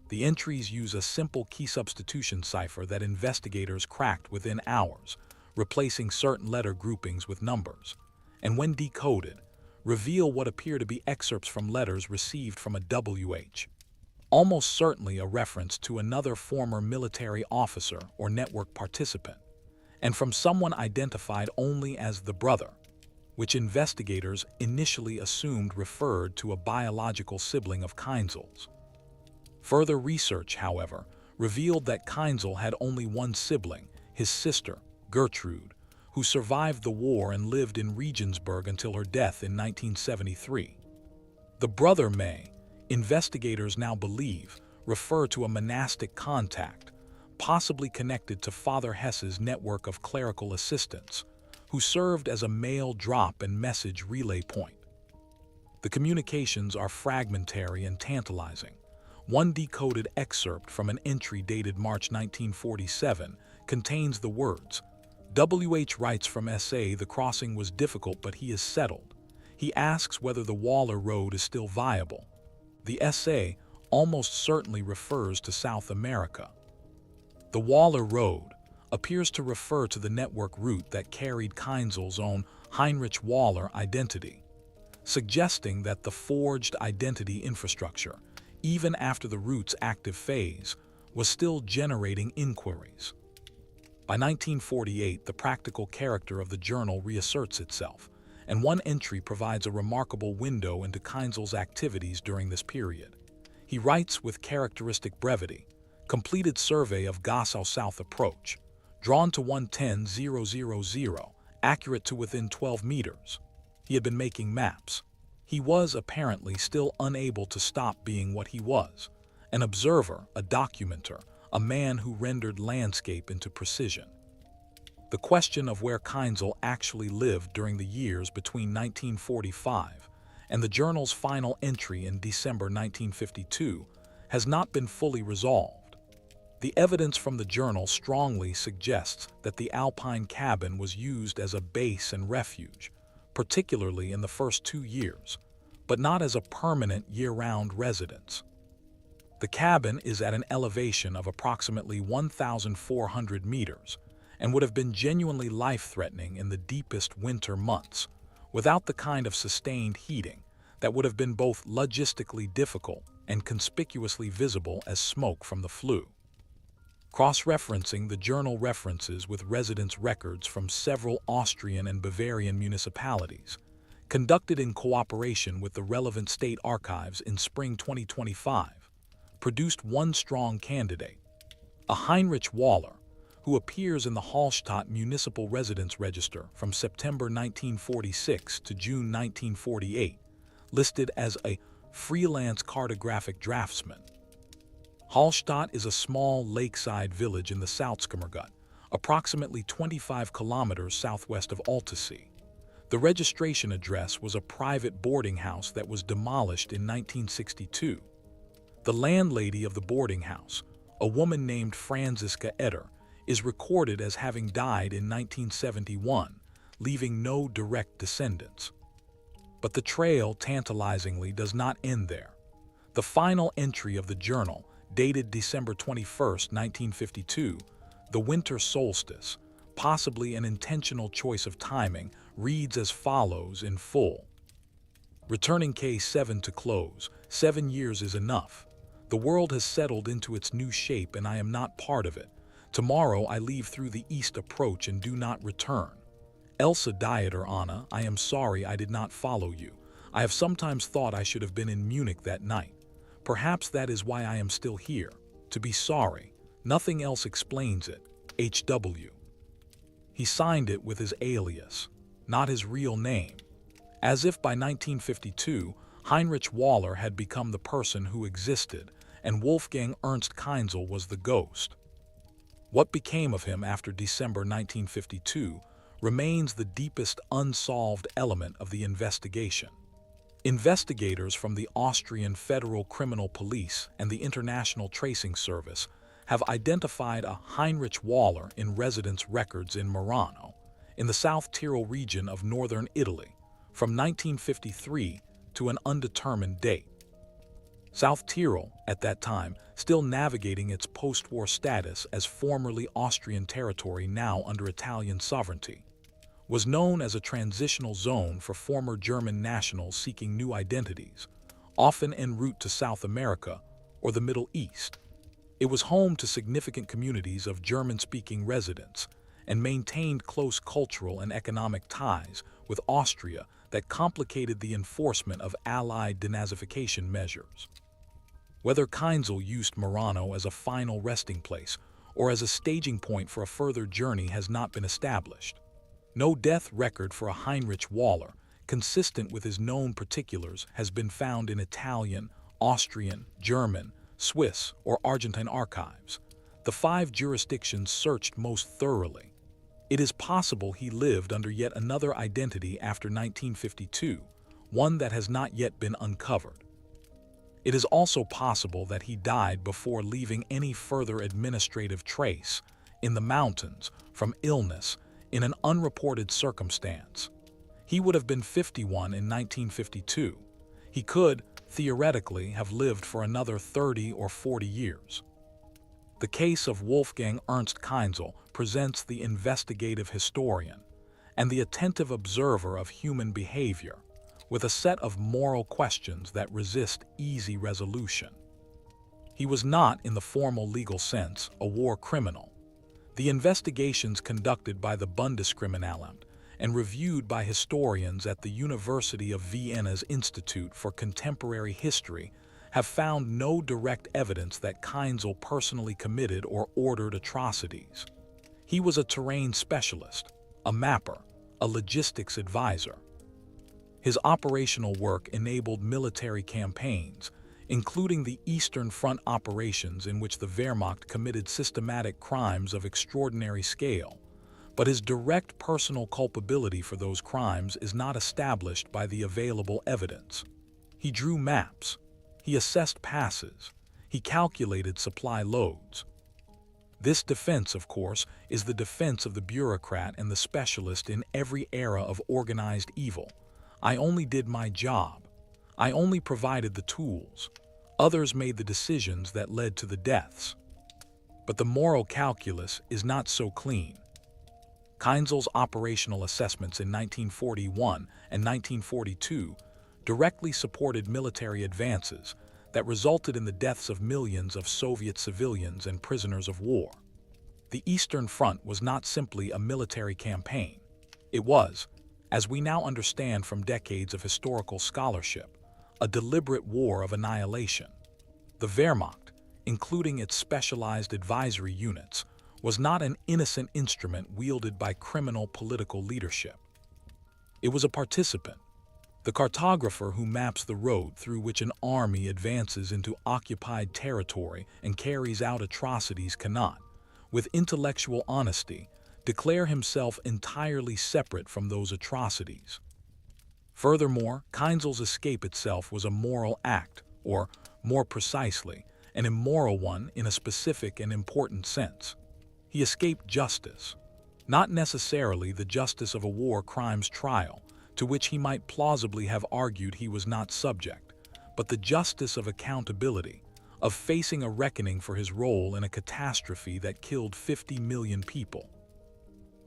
The entries use a simple key substitution cipher that investigators cracked within hours, replacing certain letter groupings with numbers, and when decoded, reveal what appear to be excerpts from letters received from a WH, almost certainly a reference to another former military officer or network participant, and from someone identified only as the brother, which investigators initially assumed referred to a biological sibling of Kinzel's. Further research, however, revealed that Kinzel had only one sibling, his sister, Gertrude, who survived the war and lived in Regensburg until her death in 1973. The brother may, investigators now believe, refer to a monastic contact, possibly connected to Father Hesse's network of clerical assistants, who served as a mail drop and message relay point. The communications are fragmentary and tantalizing. One decoded excerpt from an entry dated March 1947 contains the words, "WH writes from SA the crossing was difficult but he is settled. He asks whether the Waller Road is still viable." The SA almost certainly refers to South America. The Waller Road appears to refer to the network route that carried Kinzel's own Heinrich Waller identity, suggesting that the forged identity infrastructure, even after the route's active phase, was still generating inquiries. By 1948, the practical character of the journal reasserts itself, and one entry provides a remarkable window into Kinzel's activities during this period. He writes with characteristic brevity, "Completed survey of Gossau South approach, drawn to 110,000, accurate to within 12 meters. He had been making maps. He was apparently still unable to stop being what he was, an observer, a documenter, a man who rendered landscape into precision." The question of where Kinzel actually lived during the years between 1945 and the journal's final entry in December 1952 has not been fully resolved. The evidence from the journal strongly suggests that the Alpine cabin was used as a base and refuge, particularly in the first 2 years, but not as a permanent year-round residence. The cabin is at an elevation of approximately 1,400 meters and would have been genuinely life-threatening in the deepest winter months, without the kind of sustained heating that would have been both logistically difficult and conspicuously visible as smoke from the flue. Cross-referencing the journal references with residence records from several Austrian and Bavarian municipalities, conducted in cooperation with the relevant state archives in spring 2025, produced one strong candidate, a Heinrich Waller, who appears in the Hallstatt Municipal Residence Register from September 1946 to June 1948, listed as a freelance cartographic draftsman. Hallstatt is a small lakeside village in the Salzkammergut, approximately 25 kilometers southwest of Altensee. The registration address was a private boarding house that was demolished in 1962. The landlady of the boarding house, a woman named Franziska Eder, is recorded as having died in 1971, leaving no direct descendants. But the trail tantalizingly does not end there. The final entry of the journal, dated December 21, 1952, the winter solstice, possibly an intentional choice of timing, reads as follows in full. Returning K7 to close, 7 years is enough. The world has settled into its new shape and I am not part of it. Tomorrow I leave through the east approach and do not return. Elsa Dieter Anna, I am sorry I did not follow you. I have sometimes thought I should have been in Munich that night. Perhaps that is why I am still here. To be sorry. Nothing else explains it. H.W. He signed it with his alias, not his real name. As if by 1952, Heinrich Waller had become the person who existed, and Wolfgang Ernst Keinzel was the ghost. What became of him after December 1952 remains the deepest unsolved element of the investigation. Investigators from the Austrian Federal Criminal Police and the International Tracing Service have identified a Heinrich Waller in residence records in Murano, in the South Tyrol region of northern Italy, from 1953 to an undetermined date. South Tyrol, at that time, still navigating its post-war status as formerly Austrian territory now under Italian sovereignty, was known as a transitional zone for former German nationals seeking new identities, often en route to South America or the Middle East. It was home to significant communities of German-speaking residents and maintained close cultural and economic ties with Austria that complicated the enforcement of Allied denazification measures. Whether Keinzel used Murano as a final resting place or as a staging point for a further journey has not been established. No death record for a Heinrich Waller, consistent with his known particulars, has been found in Italian, Austrian, German, Swiss, or Argentine archives, the 5 jurisdictions searched most thoroughly. It is possible he lived under yet another identity after 1952, one that has not yet been uncovered. It is also possible that he died before leaving any further administrative trace, in the mountains, from illness, in an unreported circumstance. He would have been 51 in 1952. He could, theoretically, have lived for another 30 or 40 years. The case of Wolfgang Ernst Keinzel presents the investigative historian and the attentive observer of human behavior with a set of moral questions that resist easy resolution. He was not, in the formal legal sense, a war criminal. The investigations conducted by the Bundeskriminalamt and reviewed by historians at the University of Vienna's Institute for Contemporary History have found no direct evidence that Keinzel personally committed or ordered atrocities. He was a terrain specialist, a mapper, a logistics advisor. His operational work enabled military campaigns, including the Eastern Front operations in which the Wehrmacht committed systematic crimes of extraordinary scale, but his direct personal culpability for those crimes is not established by the available evidence. He drew maps, he assessed passes, he calculated supply loads. This defense, of course, is the defense of the bureaucrat and the specialist in every era of organized evil. I only did my job. I only provided the tools. Others made the decisions that led to the deaths. But the moral calculus is not so clean. Keinzel's operational assessments in 1941 and 1942 directly supported military advances that resulted in the deaths of millions of Soviet civilians and prisoners of war. The Eastern Front was not simply a military campaign. It was, as we now understand from decades of historical scholarship, a deliberate war of annihilation. The Wehrmacht, including its specialized advisory units, was not an innocent instrument wielded by criminal political leadership. It was a participant, the cartographer who maps the road through which an army advances into occupied territory and carries out atrocities cannot, with intellectual honesty, declare himself entirely separate from those atrocities. Furthermore, Keinzel's escape itself was a moral act, or, more precisely, an immoral one in a specific and important sense. He escaped justice, not necessarily the justice of a war crimes trial, to which he might plausibly have argued he was not subject, but the justice of accountability, of facing a reckoning for his role in a catastrophe that killed 50 million people.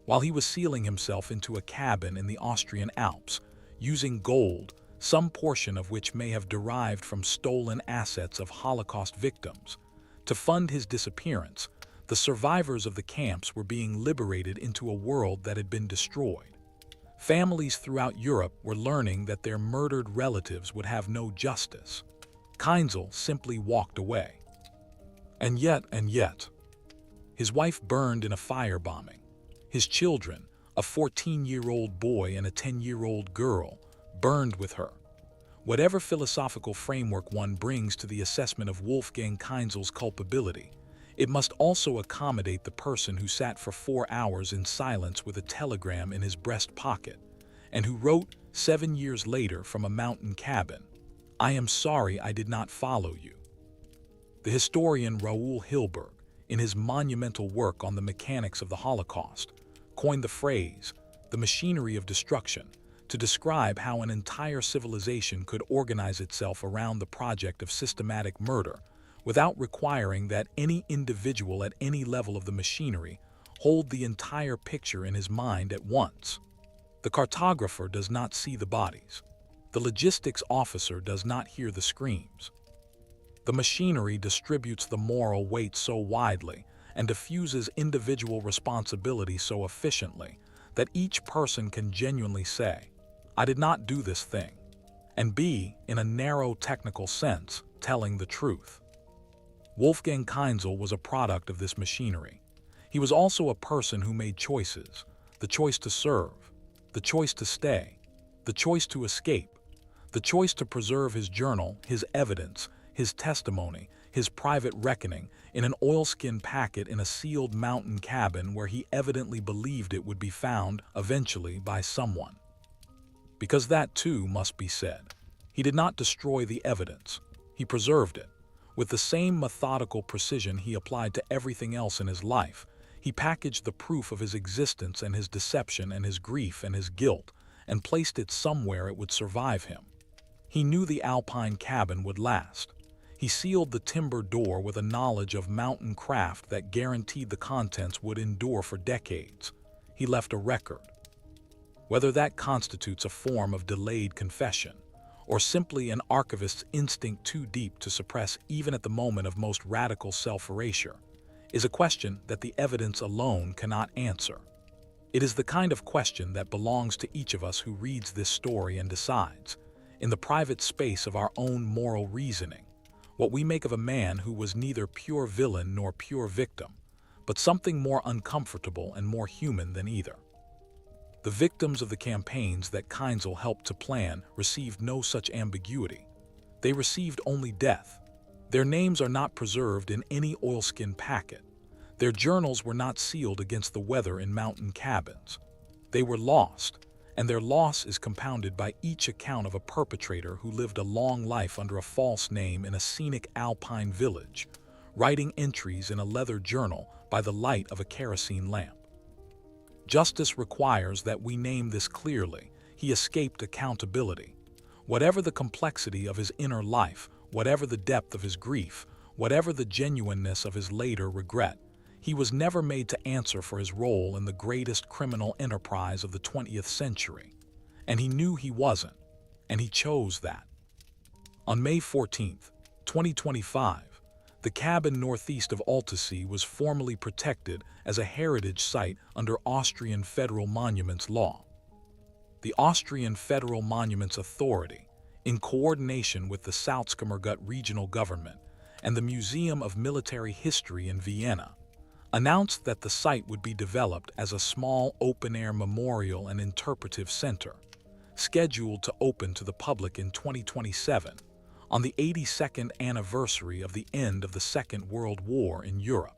While he was sealing himself into a cabin in the Austrian Alps, using gold, some portion of which may have derived from stolen assets of Holocaust victims, to fund his disappearance, the survivors of the camps were being liberated into a world that had been destroyed. Families throughout Europe were learning that their murdered relatives would have no justice. Kinzel simply walked away. And yet, his wife burned in a firebombing. His children, a 14-year-old boy and a 10-year-old girl, burned with her. Whatever philosophical framework one brings to the assessment of Wolfgang Kinzel's culpability, it must also accommodate the person who sat for 4 hours in silence with a telegram in his breast pocket, and who wrote 7 years later from a mountain cabin, "I am sorry I did not follow you." The historian Raoul Hilberg, in his monumental work on the mechanics of the Holocaust, coined the phrase, "the machinery of destruction," to describe how an entire civilization could organize itself around the project of systematic murder without requiring that any individual at any level of the machinery hold the entire picture in his mind at once. The cartographer does not see the bodies. The logistics officer does not hear the screams. The machinery distributes the moral weight so widely and diffuses individual responsibility so efficiently that each person can genuinely say, "I did not do this thing," and be, in a narrow technical sense, telling the truth. Wolfgang Kinzel was a product of this machinery. He was also a person who made choices: the choice to serve, the choice to stay, the choice to escape, the choice to preserve his journal, his evidence, his testimony, his private reckoning in an oilskin packet in a sealed mountain cabin where he evidently believed it would be found eventually by someone. Because that too must be said. He did not destroy the evidence. He preserved it. With the same methodical precision he applied to everything else in his life, he packaged the proof of his existence and his deception and his grief and his guilt, and placed it somewhere it would survive him. He knew the Alpine cabin would last. He sealed the timber door with a knowledge of mountain craft that guaranteed the contents would endure for decades. He left a record. Whether that constitutes a form of delayed confession, or simply an archivist's instinct too deep to suppress even at the moment of most radical self-erasure, is a question that the evidence alone cannot answer. It is the kind of question that belongs to each of us who reads this story and decides, in the private space of our own moral reasoning, what we make of a man who was neither pure villain nor pure victim, but something more uncomfortable and more human than either. The victims of the campaigns that Kinzel helped to plan received no such ambiguity. They received only death. Their names are not preserved in any oilskin packet. Their journals were not sealed against the weather in mountain cabins. They were lost, and their loss is compounded by each account of a perpetrator who lived a long life under a false name in a scenic Alpine village, writing entries in a leather journal by the light of a kerosene lamp. Justice requires that we name this clearly. He escaped accountability. Whatever the complexity of his inner life, whatever the depth of his grief, whatever the genuineness of his later regret, he was never made to answer for his role in the greatest criminal enterprise of the 20th century. And he knew he wasn't, and he chose that. On May 14, 2025, the cabin northeast of Altusee was formally protected as a heritage site under Austrian federal monuments law. The Austrian Federal Monuments Authority, in coordination with the Salzkammergut regional government and the Museum of Military History in Vienna, announced that the site would be developed as a small open-air memorial and interpretive center, scheduled to open to the public in 2027, on the 82nd anniversary of the end of the Second World War in Europe.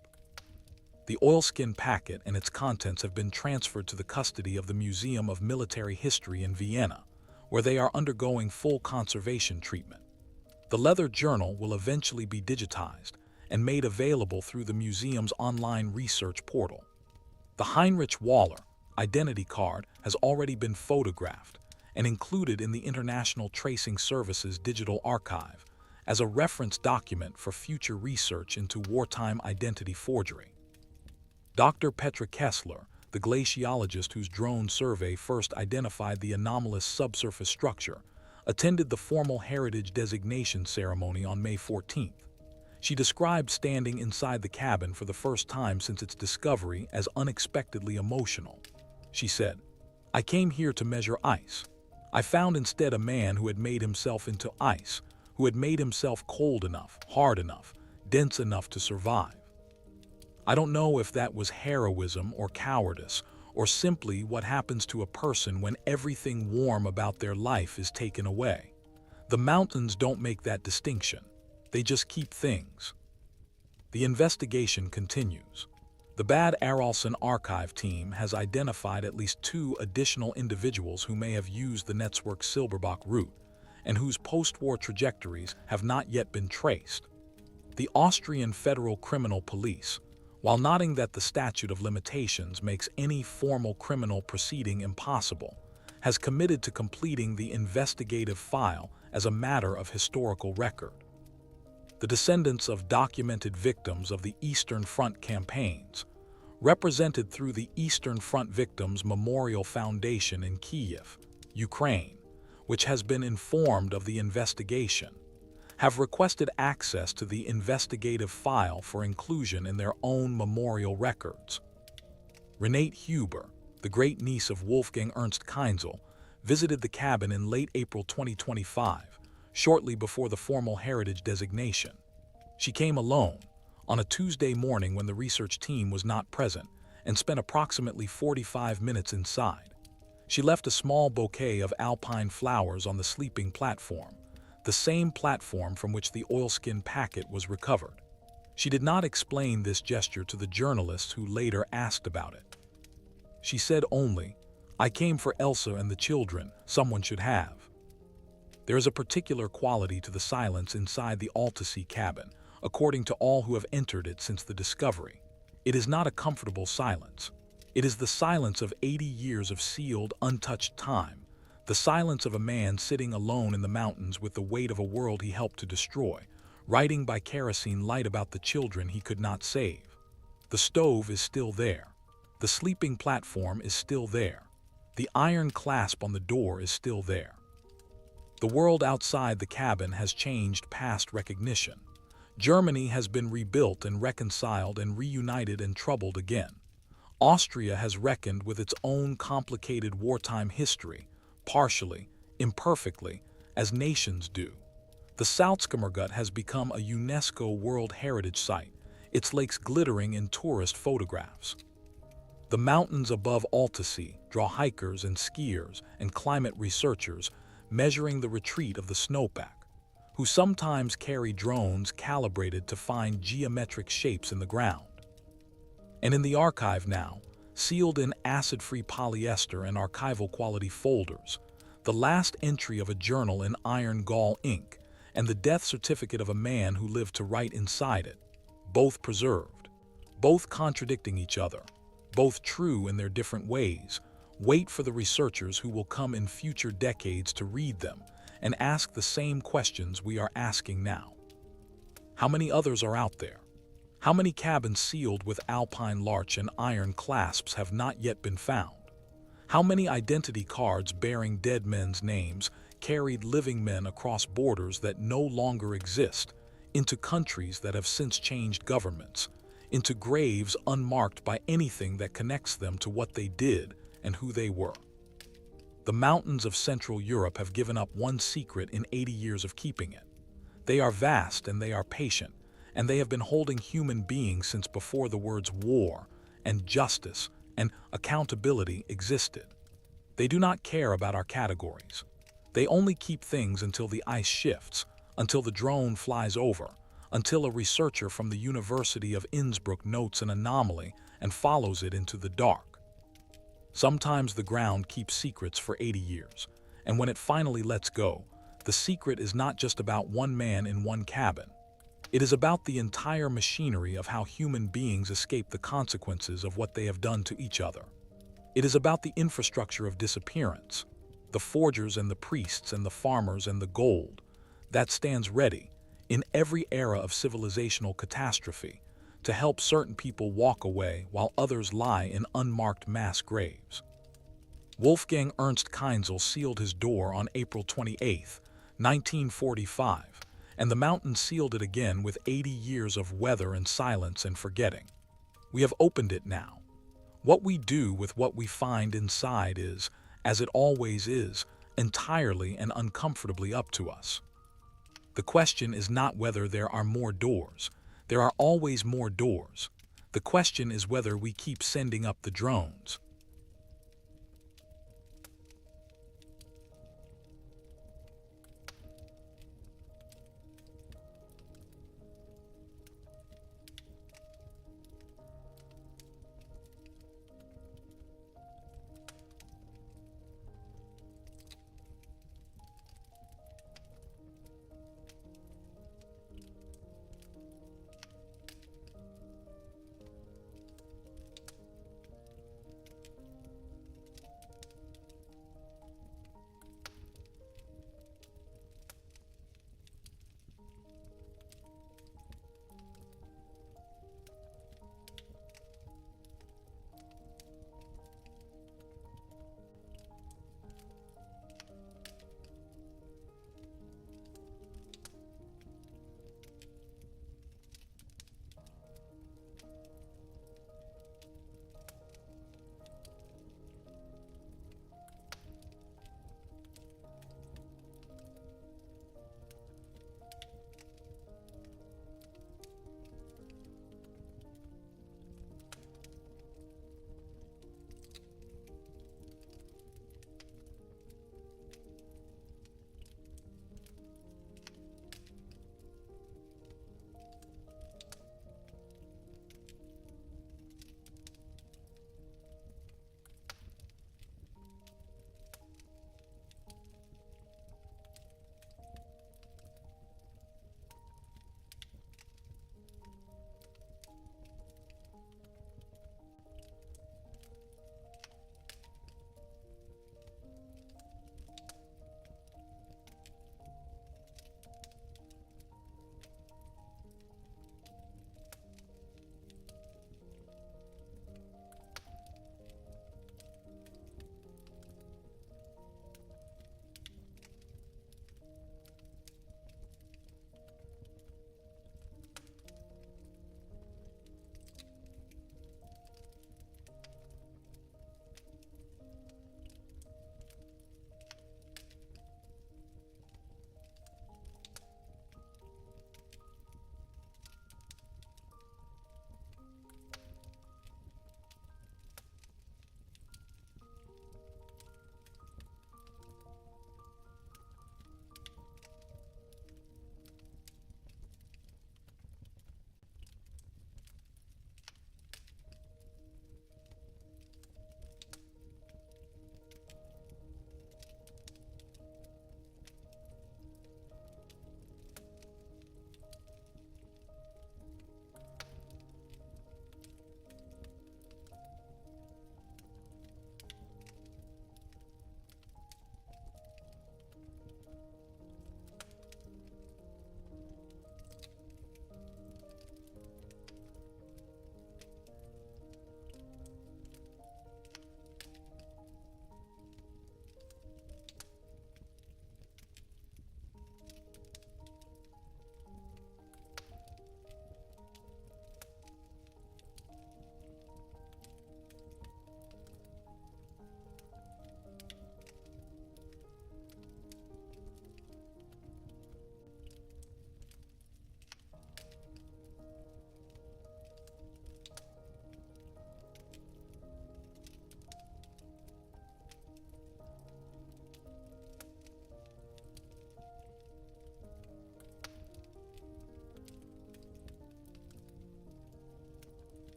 The oilskin packet and its contents have been transferred to the custody of the Museum of Military History in Vienna, where they are undergoing full conservation treatment. The leather journal will eventually be digitized and made available through the museum's online research portal. The Heinrich Waller identity card has already been photographed, and included in the International Tracing Service's digital archive as a reference document for future research into wartime identity forgery. Dr. Petra Kessler, the glaciologist whose drone survey first identified the anomalous subsurface structure, attended the formal heritage designation ceremony on May 14th. She described standing inside the cabin for the first time since its discovery as unexpectedly emotional. She said, "I came here to measure ice. I found instead a man who had made himself into ice, who had made himself cold enough, hard enough, dense enough to survive. I don't know if that was heroism or cowardice, or simply what happens to a person when everything warm about their life is taken away. The mountains don't make that distinction. They just keep things." The investigation continues. The Bad Arolsen archive team has identified at least 2 additional individuals who may have used the Netzwerk Silberbach route and whose post-war trajectories have not yet been traced. The Austrian Federal Criminal Police, while noting that the statute of limitations makes any formal criminal proceeding impossible, has committed to completing the investigative file as a matter of historical record. The descendants of documented victims of the Eastern Front campaigns, represented through the Eastern Front Victims Memorial Foundation in Kyiv, Ukraine, which has been informed of the investigation, have requested access to the investigative file for inclusion in their own memorial records. Renate Huber, the great-niece of Wolfgang Ernst Keinzel, visited the cabin in late April 2025, shortly before the formal heritage designation. She came alone, on a Tuesday morning when the research team was not present, and spent approximately 45 minutes inside. She left a small bouquet of Alpine flowers on the sleeping platform, the same platform from which the oilskin packet was recovered. She did not explain this gesture to the journalists who later asked about it. She said only, "I came for Elsa and the children, someone should have." There is a particular quality to the silence inside the Altasea cabin, according to all who have entered it since the discovery. It is not a comfortable silence. It is the silence of 80 years of sealed, untouched time, the silence of a man sitting alone in the mountains with the weight of a world he helped to destroy, writing by kerosene light about the children he could not save. The stove is still there. The sleeping platform is still there. The iron clasp on the door is still there. The world outside the cabin has changed past recognition. Germany has been rebuilt and reconciled and reunited and troubled again. Austria has reckoned with its own complicated wartime history, partially, imperfectly, as nations do. The Salzkammergut has become a UNESCO World Heritage Site, its lakes glittering in tourist photographs. The mountains above Altasea draw hikers and skiers and climate researchers measuring the retreat of the snowpack, who sometimes carry drones calibrated to find geometric shapes in the ground. And in the archive now, sealed in acid-free polyester and archival quality folders, the last entry of a journal in iron gall ink and the death certificate of a man who lived to write inside it, both preserved, both contradicting each other, both true in their different ways, wait for the researchers who will come in future decades to read them and ask the same questions we are asking now. How many others are out there? How many cabins sealed with alpine larch and iron clasps have not yet been found? How many identity cards bearing dead men's names carried living men across borders that no longer exist, into countries that have since changed governments, into graves unmarked by anything that connects them to what they did and who they were? The mountains of Central Europe have given up one secret in 80 years of keeping it. They are vast and they are patient, and they have been holding human beings since before the words war and justice and accountability existed. They do not care about our categories. They only keep things until the ice shifts, until the drone flies over, until a researcher from the University of Innsbruck notes an anomaly and follows it into the dark. Sometimes the ground keeps secrets for 80 years, and when it finally lets go, the secret is not just about one man in one cabin. It is about the entire machinery of how human beings escape the consequences of what they have done to each other. It is about the infrastructure of disappearance. the forgers and the priests and the farmers and the gold, that stands ready, in every era of civilizational catastrophe, to help certain people walk away while others lie in unmarked mass graves. Wolfgang Ernst Kinzel sealed his door on April 28, 1945, and the mountain sealed it again with 80 years of weather and silence and forgetting. We have opened it now. What we do with what we find inside is, as it always is, entirely and uncomfortably up to us. The question is not whether there are more doors. There are always more doors. The question is whether we keep sending up the drones.